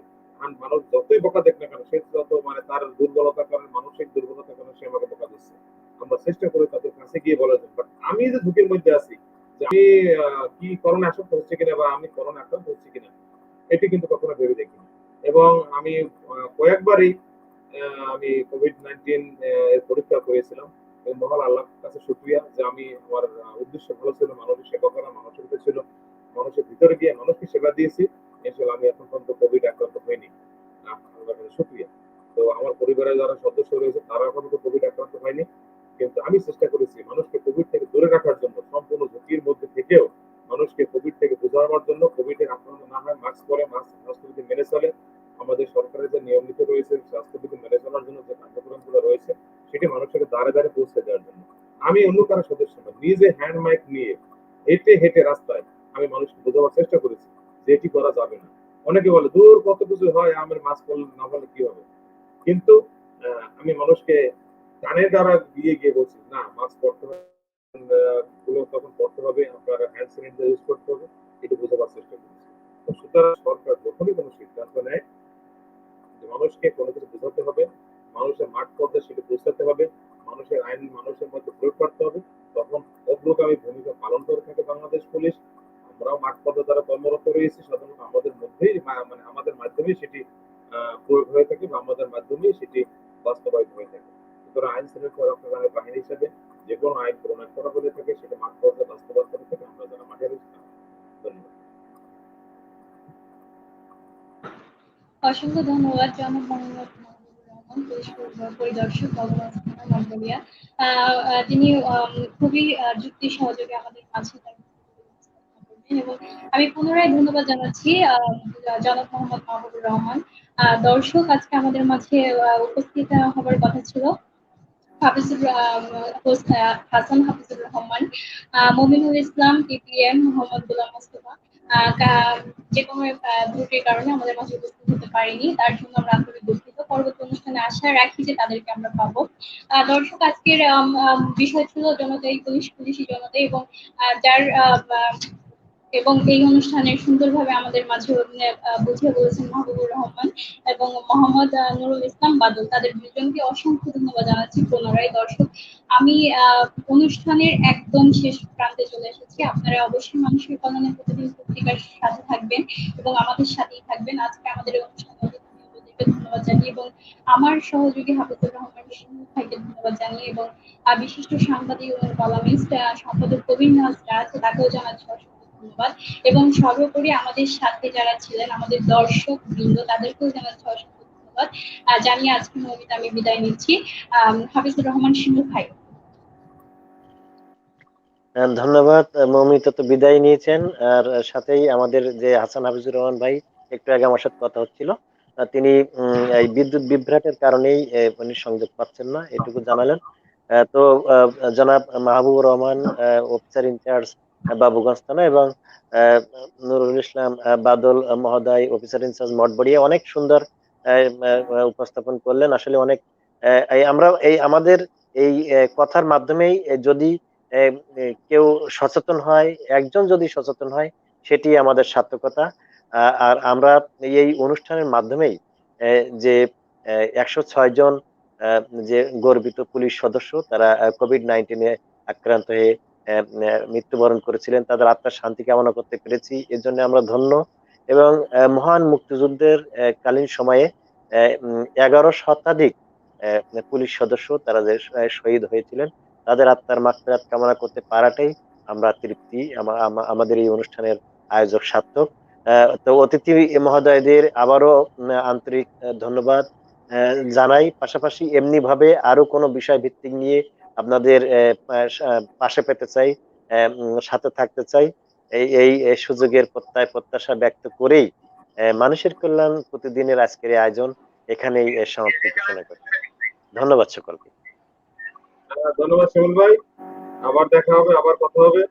মানুষ যতই বকা দেখ না কেন, সে যত মানে তার দুর্বলতার কারণে, মানসিক দুর্বলতার কারণে সে আমাকে বকা দিচ্ছে। আমরা চেষ্টা করি তাদের কাছে গিয়ে বলার জন্য, বাট আমি যে ঝুঁকির মধ্যে আছি, যে আমি কি করোনা আসক্ত হচ্ছে কিনা বা আমি করোনা আক্রান্ত হচ্ছি কিনা, এটি কিন্তু কখনো ভেবে দেখিনি। এবং আমি কয়েকবারই আমি কোভিড-19 এর পরীক্ষা করেছিলাম, এবং মহান আল্লাহর কাছে শুকরিয়া যে আমি আমার উদ্দেশ্য ভালো ছিল, মানুষের সেবা করা, মানুষের ভিতরে ছিল, মানুষের ভিতরে গিয়ে মানুষকে সেবা দিয়েছি। ইনশাআল্লাহ আমি এখন পর্যন্ত কোভিড আক্রান্ত হইনি, আল্লাহর কাছে শুকরিয়া। তো আমার পরিবারের যারা সদস্য রয়েছে তারা এখনো কোভিড আক্রান্ত হয়নি, কিন্তু আমি চেষ্টা করেছি মানুষকে কোভিড থেকে দূরে রাখার জন্য, সম্পূর্ণ ঝুঁকির মধ্যে থেকেও মানুষকে কোভিড থেকে বোঝানোর জন্য, কোভিডের আক্রান্ত না হয়, মাস্ক পরে, মাস্ক স্বাস্থ্যবিধি মেনে চলে, আমাদের সরকারের যে নিয়ম নীতি রয়েছে স্বাস্থ্যবিধি মেনে চলার জন্য যে কার্যক্রমগুলো রয়েছে, সেটি মানুষের দ্বারে দ্বারে পৌঁছে দেওয়ার জন্য আমি অন্য কারো সদস্য না, নিজে হ্যান্ড মাইক নিয়ে হেঁটে হেঁটে রাস্তায় আমি মানুষকে বোঝাবার চেষ্টা করেছি যে এটি করা যাবে না। অনেকে বলে দূর কত কিছু হয়, আমার মাস্ক পরলে না বলে কি হবে, কিন্তু আমি মানুষকে কানের দ্বারা গিয়ে গিয়ে বলছি না, মাস্ক পরতে হবে, গুলো তখন পড়তে হবে, আপনার হ্যান্ড স্যানিটাইজার ইউজ করতে হবে, এটি বোঝাবার চেষ্টা করেছি। তো সুতরাং সরকার যখনই কোনো সিদ্ধান্ত নেয় যে মানুষকে কোনো কিছু বোঝাতে হবে, প্রয়োগ হয়ে থাকে বা আমাদের মাধ্যমেই সেটি বাস্তবায়িত হয়ে থাকে। সুতরাং আইন শৃঙ্খলা রক্ষাকারী বাহিনী হিসেবে যে কোনো আইন প্রণয়ন করা হয়ে থাকে সেটা মাঠ পর্যায়ে বাস্তবায়ন করে থাকে আমরা যারা মাঠে রয়েছি তারা। ধন্যবাদ। অসংখ্য ধন্যবাদ জনাব মোহাম্মদ মাহবুবুর রহমান, পুলিশ পরিদর্শক ভগবান থানা মন্ডলিয়া। তিনি খুবই যুক্তি সহযোগে আমাদের মাঝে তার উপস্থাপনা করবেন এবং আমি পুনরায় ধন্যবাদ জানাচ্ছি জনাব মোহাম্মদ মাহবুবুর রহমান। দর্শক, আজকে আমাদের মাঝে উপস্থিত হবার কথা ছিল হাসান হাফিজুর রহমান, মমিনুল ইসলাম, টিপিএম, মোহাম্মদ গোলাম মোস্তফা। যে কোনো ত্রুটির কারণে আমাদের মাঝে উপস্থিত হতে পারেনি, তার জন্য আমরা আন্তরিক দুঃখিত। পরবর্তী অনুষ্ঠানে আশা রাখি যে তাদেরকে আমরা পাবো। দর্শক, আজকের বিষয় ছিল জনতাই পুলিশ, পুলিশি জনতা, এবং যার এবং এই অনুষ্ঠানে সুন্দরভাবে আমাদের মাঝে বুঝিয়ে বলেছেন মাহবুবুর রহমান এবং মোহাম্মদ নুরুল ইসলাম বাদল। তাদের দুজনকে অসংখ্য ধন্যবাদ জানাচ্ছি পুনরায়। দর্শক, আমি অনুষ্ঠানের একদম শেষ প্রান্তে চলে এসেছি। আপনারা অবশ্যই মানুষের কল্যাণে প্রতিদিন পত্রিকার সাথে থাকবেন এবং আমাদের সাথেই থাকবেন। আজকে আমাদের এই অনুষ্ঠানে অতিথিবৃন্দদেরকে ধন্যবাদ জানিয়ে এবং আমার সহযোগী হাফিজুর রহমান শিমুল ভাইকে ধন্যবাদ জানিয়ে এবং বিশিষ্ট সাংবাদিক এবং কলামিস্ট সম্পাদক কবির নাজ আছে, তাকেও জানাচ্ছি অসংখ্য ধন্যবাদ। এবং সর্বোপরি আমাদের সাথে যারা ছিলেন, আমাদের দর্শক বৃন্দ, তাদেরকেও জানাচ্ছি অসংখ্য ধন্যবাদ জানিয়ে আজকে মৌমিতা আমি বিদায় নিচ্ছি। হাফিজুর রহমান শিমুল ভাই। ধন্যবাদ। মৌমিতা তো বিদায় নিয়েছেন, আর সাথেই আমাদের যে হাসান হাফিজুর রহমান ভাই, একটু আগে আমার সাথে কথা হচ্ছিল, তিনি এই বিদ্যুৎ বিভ্রাটের কারণেই উনি সংযোগ পাচ্ছেন না, এটুকু জানালেন। তো জনাব মাহবুবুর রহমান, অফিসার ইনচার্জ বাবুগঞ্জ থানা, এবং আহ, নুরুল ইসলাম বাদল মহোদয়, অফিসার ইনচার্জ মঠবাড়িয়া, অনেক সুন্দর উপস্থাপন করলেন। আসলে অনেক আমরা এই আমাদের এই কথার মাধ্যমেই যদি আহ, কেউ সচেতন হয়, একজন যদি সচেতন হয়, সেটি আমাদের সার্থকতা। আর আমরা এই অনুষ্ঠানের মাধ্যমেই যে 106 জন যে গর্বিত পুলিশ সদস্য, তারা কোভিড-19 আক্রান্ত হয়ে মৃত্যুবরণ করেছিলেন, তাদের আত্মার শান্তি কামনা করতে পেরেছি, এর জন্য আমরা ধন্য। এবং মহান মুক্তিযুদ্ধের কালীন সময়ে 11 শতাধিক পুলিশ সদস্য তারা যে শহীদ হয়েছিলেন, তাদের আত্মার মাগফিরাত কামনা করতে পারাটাই আমরা তৃপ্তি, আমাদের এই অনুষ্ঠানের আয়োজক সার্থক। তো অতিথি মহোদয়দের আবারও আন্তরিক ধন্যবাদ জানাই। পাশাপাশি এমনি ভাবে আরো কোনো বিষয় ভিত্তিক নিয়ে আপনাদের পাশে পেতে চাই, সাথে থাকতে চাই। এই সুযোগের প্রত্যাশা ব্যক্ত করেই মানুষের কল্যাণ প্রতিদিনের আজকের এই আয়োজন এখানেই সমাপ্তি ঘোষণা করছি। ধন্যবাদ সকলকে। ধন্যবাদ শিমুল ভাই, আবার দেখা হবে, আবার কথা হবে।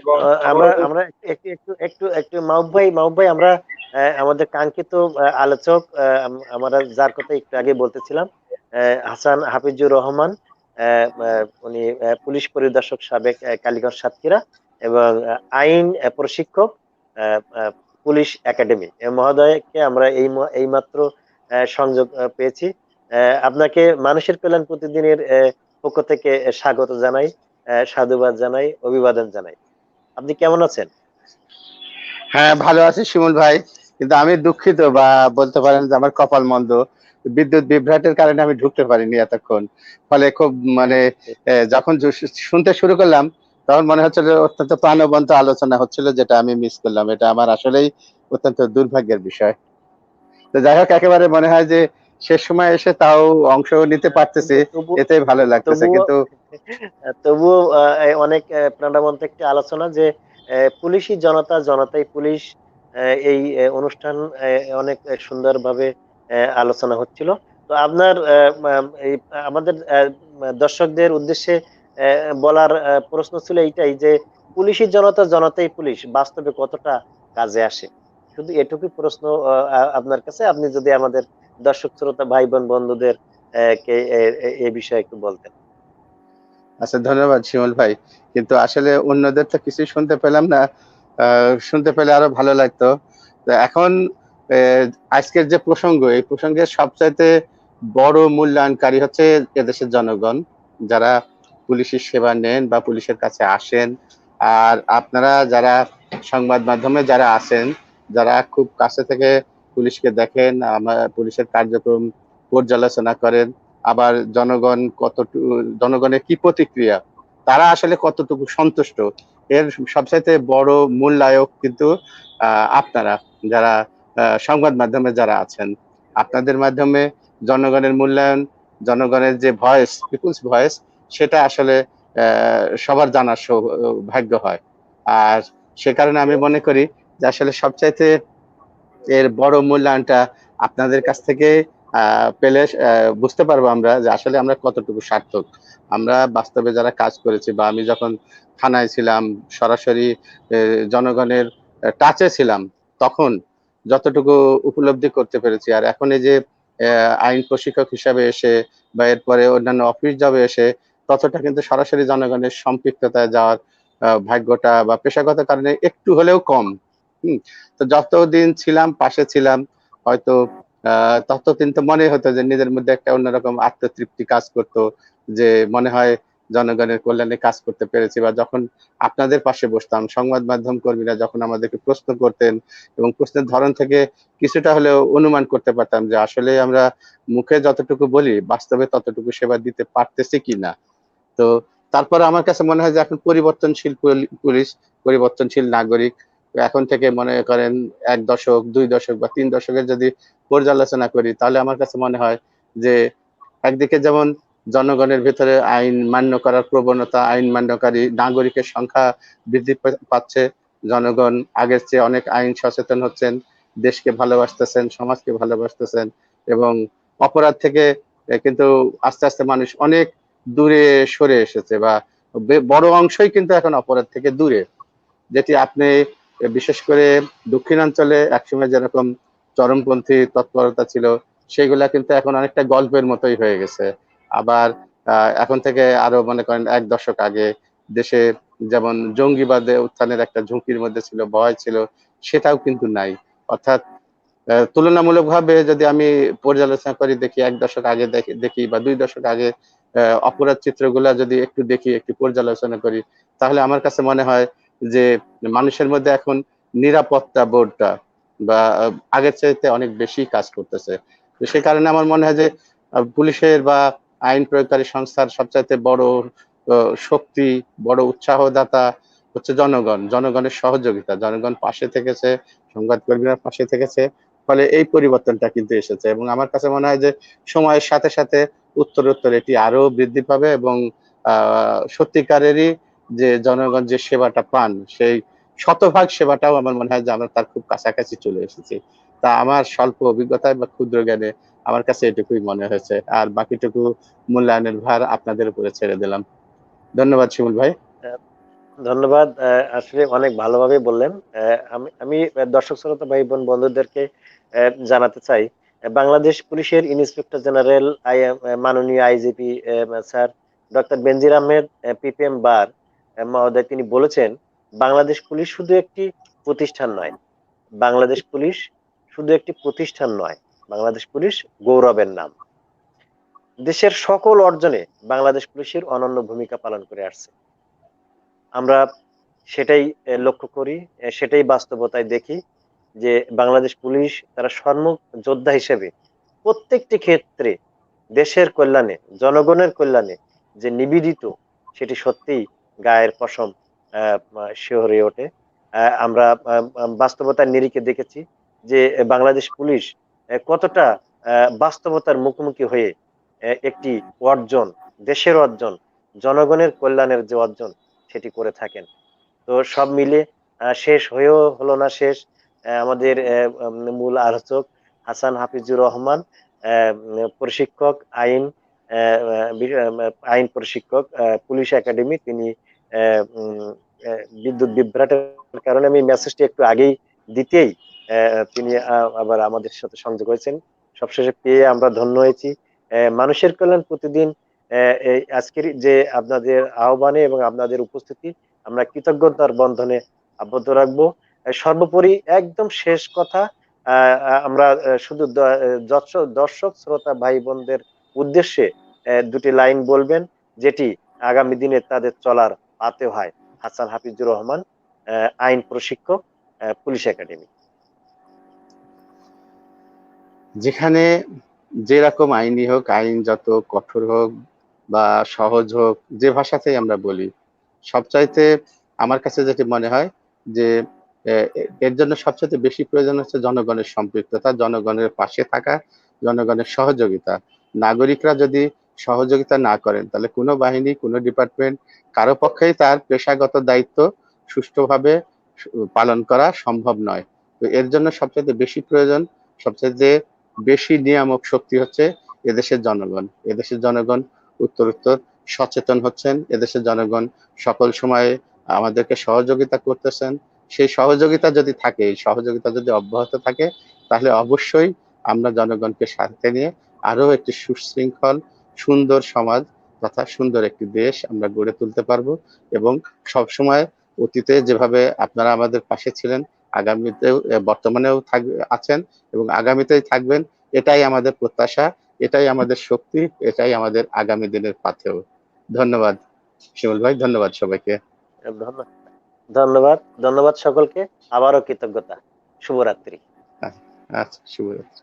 এবং আমরা আমরা একটু একটু একটু একটু মাহবুব ভাই, আমরা আমাদের কাঙ্ক্ষিত আলোচক, আমরা যার কথা একটু আগে বলতেছিলাম, হাসান হাফিজুর রহমান, উনি পুলিশ পরিদর্শক সাবেক, কালীগঞ্জ সাতক্ষীরা, এবং আইন প্রশিক্ষক, পুলিশ একাডেমি, মহোদয়কে আমরা এই মাত্র সংযোগ পেয়েছি। আপনাকে মানুষের কল্যাণ প্রতিদিনের পক্ষ থেকে স্বাগত জানাই, সাধুবাদ জানাই, অভিবাদন জানাই। আপনি কেমন আছেন? হ্যাঁ, ভালো আছি শিমুল ভাই, কিন্তু আমি দুঃখিত, বা বলতে পারেন যে আমার কপাল মন্দ। বিদ্যুৎ বিভ্রাটের কারণে আমি ঢুকতে পারিনি এতক্ষণ। ফলে খুব মানে যখন শুনতে শুরু করলাম, তখন মনে হচ্ছিল অত্যন্ত প্রাণবন্ত আলোচনা হচ্ছিল, যেটা আমি মিস করলাম। এটা আমার আসলেই অত্যন্ত দুর্ভাগ্যের বিষয়। তো যাই হোক, একেবারে মনে হয় যে শেষ সময় এসে তাও অংশ নিতে পারতেছি, এতেই ভালো লাগতেছে। তবুও কিন্তু তবুও অনেক প্রাণবন্ত একটি আলোচনা, যে পুলিশই জনতা, জনতাই পুলিশ, এই অনুষ্ঠান অনেক সুন্দরভাবে আলোচনা হচ্ছিল। তো আপনার এই আমাদের দর্শকদের উদ্দেশ্যে বলার প্রশ্ন ছিল এইটাই, যে পুলিশই জনতা, জনতাই পুলিশ বাস্তবে কতটা কাজে আসে? শুধু এটুকুই প্রশ্ন আপনার কাছে, আপনি যদি আমাদের দর্শক শ্রোতা ভাই বোন বন্ধুদের কে এই বিষয়ে একটু বলতেন। আচ্ছা, ধন্যবাদ শিমুল ভাই। কিন্তু আসলে অন্যদের তো কিছুই শুনতে পেলাম না। শুনতে পেলে আরো ভালো লাগতো। তো এখন আজকের যে প্রসঙ্গ, এই প্রসঙ্গের সবচাইতে বড় মূল্যায়নকারী হচ্ছে এদেশের জনগণ, যারা পুলিশের সেবা নেন বা পুলিশের কাছে আসেন। আর আপনারা যারা সংবাদ মাধ্যমে যারা আছেন, যারা খুব কাছে থেকে পুলিশকে দেখেন, আমার পুলিশের কার্যক্রম পর্যালোচনা করেন, আবার জনগণের কি প্রতিক্রিয়া, তারা আসলে কতটুকু সন্তুষ্ট, এর সবচাইতে বড় মূল্যায়ক কিন্তু আপনারা যারা সংবাদ মাধ্যমে যারা আছেন, আপনাদের মাধ্যমে জনগণের মূল্যায়ন, জনগণের যে ভয়েস, পিপুলস ভয়েস, সেটা আসলে সবার জানার ভাগ্য হয়। আর সে কারণে আমি মনে করি যে আসলে সবচাইতে এর বড় মূল্যায়নটা আপনাদের কাছ থেকে পেলে বুঝতে পারবো আমরা যে আসলে আমরা কতটুকু সার্থক। আমরা বাস্তবে যারা কাজ করেছি, বা আমি যখন থানায় ছিলাম, সরাসরি জনগণের টাচে ছিলাম, তখন যতটুকু উপলব্ধি করতে পেরেছি, আর এখন এই যে আইন প্রশিক্ষক হিসাবে এসে বা এরপরে অন্যান্য অফিস জবে এসে ততটা কিন্তু সরাসরি জনগণের সম্পৃক্ততায় যাওয়ার ভাগ্যটা বা পেশাগত কারণে একটু হলেও কম। তো যতদিন ছিলাম, পাশে ছিলাম, হয়তো ততদিন তো মনে হতো যে নিজের মধ্যে একটা অন্যরকম আত্মতৃপ্তি কাজ করতো, যে মনে হয় জনগণের কল্যাণে কাজ করতে পেরেছি। বা যখন আপনাদের পাশে বসতাম, সংবাদ মাধ্যম কর্মীরা যখন আমাদেরকে প্রশ্ন করতেন, এবং প্রশ্নের ধরন থেকে কিছুটা হলেও অনুমান করতে পারতাম যে আসলে আমরা মুখে যতটুকু বলি বাস্তবে ততটুকু সেবা দিতে পারতেছি কিনা। তো তারপরে আমার কাছে মনে হয় যে এখন পরিবর্তনশীল পুলিশ, পরিবর্তনশীল নাগরিক। এখন থেকে মনে করেন 1 দশক, 2 দশক বা 3 দশকের যদি পর্যালোচনা করি, তাহলে আমার কাছে মনে হয় যে একদিকে যেমন জনগণের ভেতরে আইন মান্য করার প্রবণতা, আইন মান্যকারী নাগরিকের সংখ্যা বৃদ্ধি পাচ্ছে, জনগণ আগের চেয়ে অনেক আইন সচেতন হচ্ছেন, দেশকে ভালোবাসতেছেন, সমাজকে ভালোবাসতেছেন, এবং অপরাধ থেকে কিন্তু আস্তে আস্তে মানুষ অনেক দূরে সরে এসেছে, বা বড় অংশই কিন্তু এখন অপরাধ থেকে দূরে। যেটি আপনি বিশেষ করে দক্ষিণাঞ্চলে একসময় যেরকম চরমপন্থী তৎপরতা ছিল, সেগুলা কিন্তু এখন অনেকটা গল্পের মতোই হয়ে গেছে। আবার এখন থেকে আরো মনে করেন 1 দশক আগে দেশে যেমন জঙ্গিবাদে উত্থানের একটা ঝুঁকির মধ্যে ছিল, ভয় ছিল, সেটাও কিন্তু নাই। অর্থাৎ তুলনামূলকভাবে যদি আমি পর্যালোচনা করি, দেখি 1 দশক আগে দেখি বা 2 দশক আগে অপরাধ চিত্রগুলা যদি একটু দেখি, একটু পর্যালোচনা করি, তাহলে আমার কাছে মনে হয় যে মানুষের মধ্যে এখন নিরাপত্তা বোধটা বা আগের চাইতে অনেক বেশি কাজ করতেছে। তো সেই কারণে আমার মনে হয় যে পুলিশের বা আইন প্রয়োগকারী সংস্থার সবচাইতে বড় শক্তি, বড় উৎসাহদাতা হচ্ছে জনগণ, জনগণের সহযোগিতা, জনগণ পাশে থেকেছে, সংবাদকর্মীরা পাশে থেকেছে, ফলে এই পরিবর্তনটা কিন্তু এসেছে। এবং আমার কাছে মনে হয় যে সময়ের সাথে সাথে উত্তরোত্তর এটি আরো বৃদ্ধি পাবে, এবং সত্যিকারেরই যে জনগণ যে সেবাটা পান, সেই শতভাগ সেবাটাও আমার মনে হয় যে আমরা তার খুব কাছাকাছি চলে এসেছি। তা আমার স্বল্প অভিজ্ঞতায় বা ক্ষুদ্র জ্ঞানে আমার কাছে এটুকুই মনে হয়েছে, আর বাকিটুকু মূল্যায়নের ভার আপনাদের উপরে ছেড়ে দিলাম। ধন্যবাদ শিমুল ভাই। আহ, ধন্যবাদ। আসলে অনেক ভালোভাবে বললেন। আমি আমি দর্শক শ্রোতা ভাই বোন বন্ধুদেরকে জানাতে চাই, বাংলাদেশ পুলিশের ইন্সপেক্টর জেনারেল মাননীয় আইজিপি স্যার ডক্টর বেনজির আহমেদ পিপিএম বার মহোদয়, তিনি বলেছেন বাংলাদেশ পুলিশ শুধু একটি প্রতিষ্ঠান নয়, বাংলাদেশ পুলিশ শুধু একটি প্রতিষ্ঠান নয়, বাংলাদেশ পুলিশ গৌরবের নাম। দেশের সকল অর্জনে বাংলাদেশ পুলিশের অনন্য ভূমিকা পালন করে আসছে। আমরা সেটাই লক্ষ্য করি, সেটাই বাস্তবতায় দেখি যে বাংলাদেশ পুলিশ তারা সম্মুখ যোদ্ধা হিসেবে প্রত্যেকটি ক্ষেত্রে দেশের কল্যাণে, জনগণের কল্যাণে যে নিবেদিত, সেটি সত্যিই গায়ের পশম শিহরে ওঠে। আমরা বাস্তবতার নিরিখে দেখেছি যে বাংলাদেশ পুলিশ কতটা বাস্তবতার মুখোমুখি হয়ে একটি অর্জন, দেশের অর্জন, জনগণের কল্যাণের যে অর্জন, সেটি করে থাকেন। তো সব মিলে শেষ হয়েও হলো না শেষ। আমাদের মূল আলোচক হাসান হাফিজুর রহমান, প্রশিক্ষক আইন, আইন প্রশিক্ষক, পুলিশ একাডেমি, তিনি বিদ্যুৎ বিভ্রাটের কারণে আমি মেসেজটি একটু আগেই দিতেই তিনি আবার আমাদের সাথে সংযোগ হয়েছেন। সবশেষে পেয়ে আমরা ধন্য হয়েছি। মানুষের কল্যাণ প্রতিদিন, এই আজকের যে আপনাদের আহ্বানে এবং আপনাদের উপস্থিতি, আমরা কৃতজ্ঞতার বন্ধনে আবদ্ধ রাখবো। সর্বোপরি একদম শেষ কথা, আমরা শুধু দর্শক শ্রোতা ভাই বোনদের উদ্দেশ্যে দুটি লাইন বলবেন, যেটি আগামী দিনে তাদের চলার পাথে হয়। হাসান হাফিজুর রহমান, আইন প্রশিক্ষক, পুলিশ একাডেমি। যেখানে যেরকম আইনই হোক, আইন যত কঠোর হোক বা সহজ হোক, যে ভাষাতেই আমরা বলি, সবচাইতে আমার কাছে যেটি মনে হয় যে এর জন্য সবচাইতে বেশি প্রয়োজন হচ্ছে জনগণের সম্পৃক্ততা, জনগণের পাশে থাকা, জনগণের সহযোগিতা। নাগরিকরা যদি সহযোগিতা না করেন, তাহলে কোনো বাহিনী, কোনো ডিপার্টমেন্ট, কারো পক্ষেই তার পেশাগত দায়িত্ব সুষ্ঠুভাবে পালন করা সম্ভব নয়। তো এর জন্য সবচাইতে বেশি প্রয়োজন, সবচাইতে বেশি নিয়ামক শক্তি হচ্ছে এদেশের জনগণ। এদেশের জনগণ উত্তরোত্তর সচেতন হচ্ছেন, এদেশের জনগণ সকল সময়ে আমাদেরকে সহযোগিতা করতেছেন। সেই সহযোগিতা যদি থাকে, এই সহযোগিতা যদি অব্যাহত থাকে, তাহলে অবশ্যই আমরা জনগণকে সাথে নিয়ে আরো একটি সুশৃঙ্খল, সুন্দর সমাজ তথা সুন্দর একটি দেশ আমরা গড়ে তুলতে পারবো। এবং সবসময় অতীতে যেভাবে আপনারা আমাদের পাশে ছিলেন, আগামীতেও বর্তমানেও আছেন এবং আগামীতেই থাকবেন, এটাই আমাদের প্রত্যাশা, এটাই আমাদের শক্তি, এটাই আমাদের আগামী দিনের পাথেয়। ধন্যবাদ শিমুল ভাই, ধন্যবাদ সবাইকে। ধন্যবাদ, ধন্যবাদ, ধন্যবাদ সকলকে। আবারও কৃতজ্ঞতা। শুভরাত্রি। আচ্ছা, শুভরাত্রি।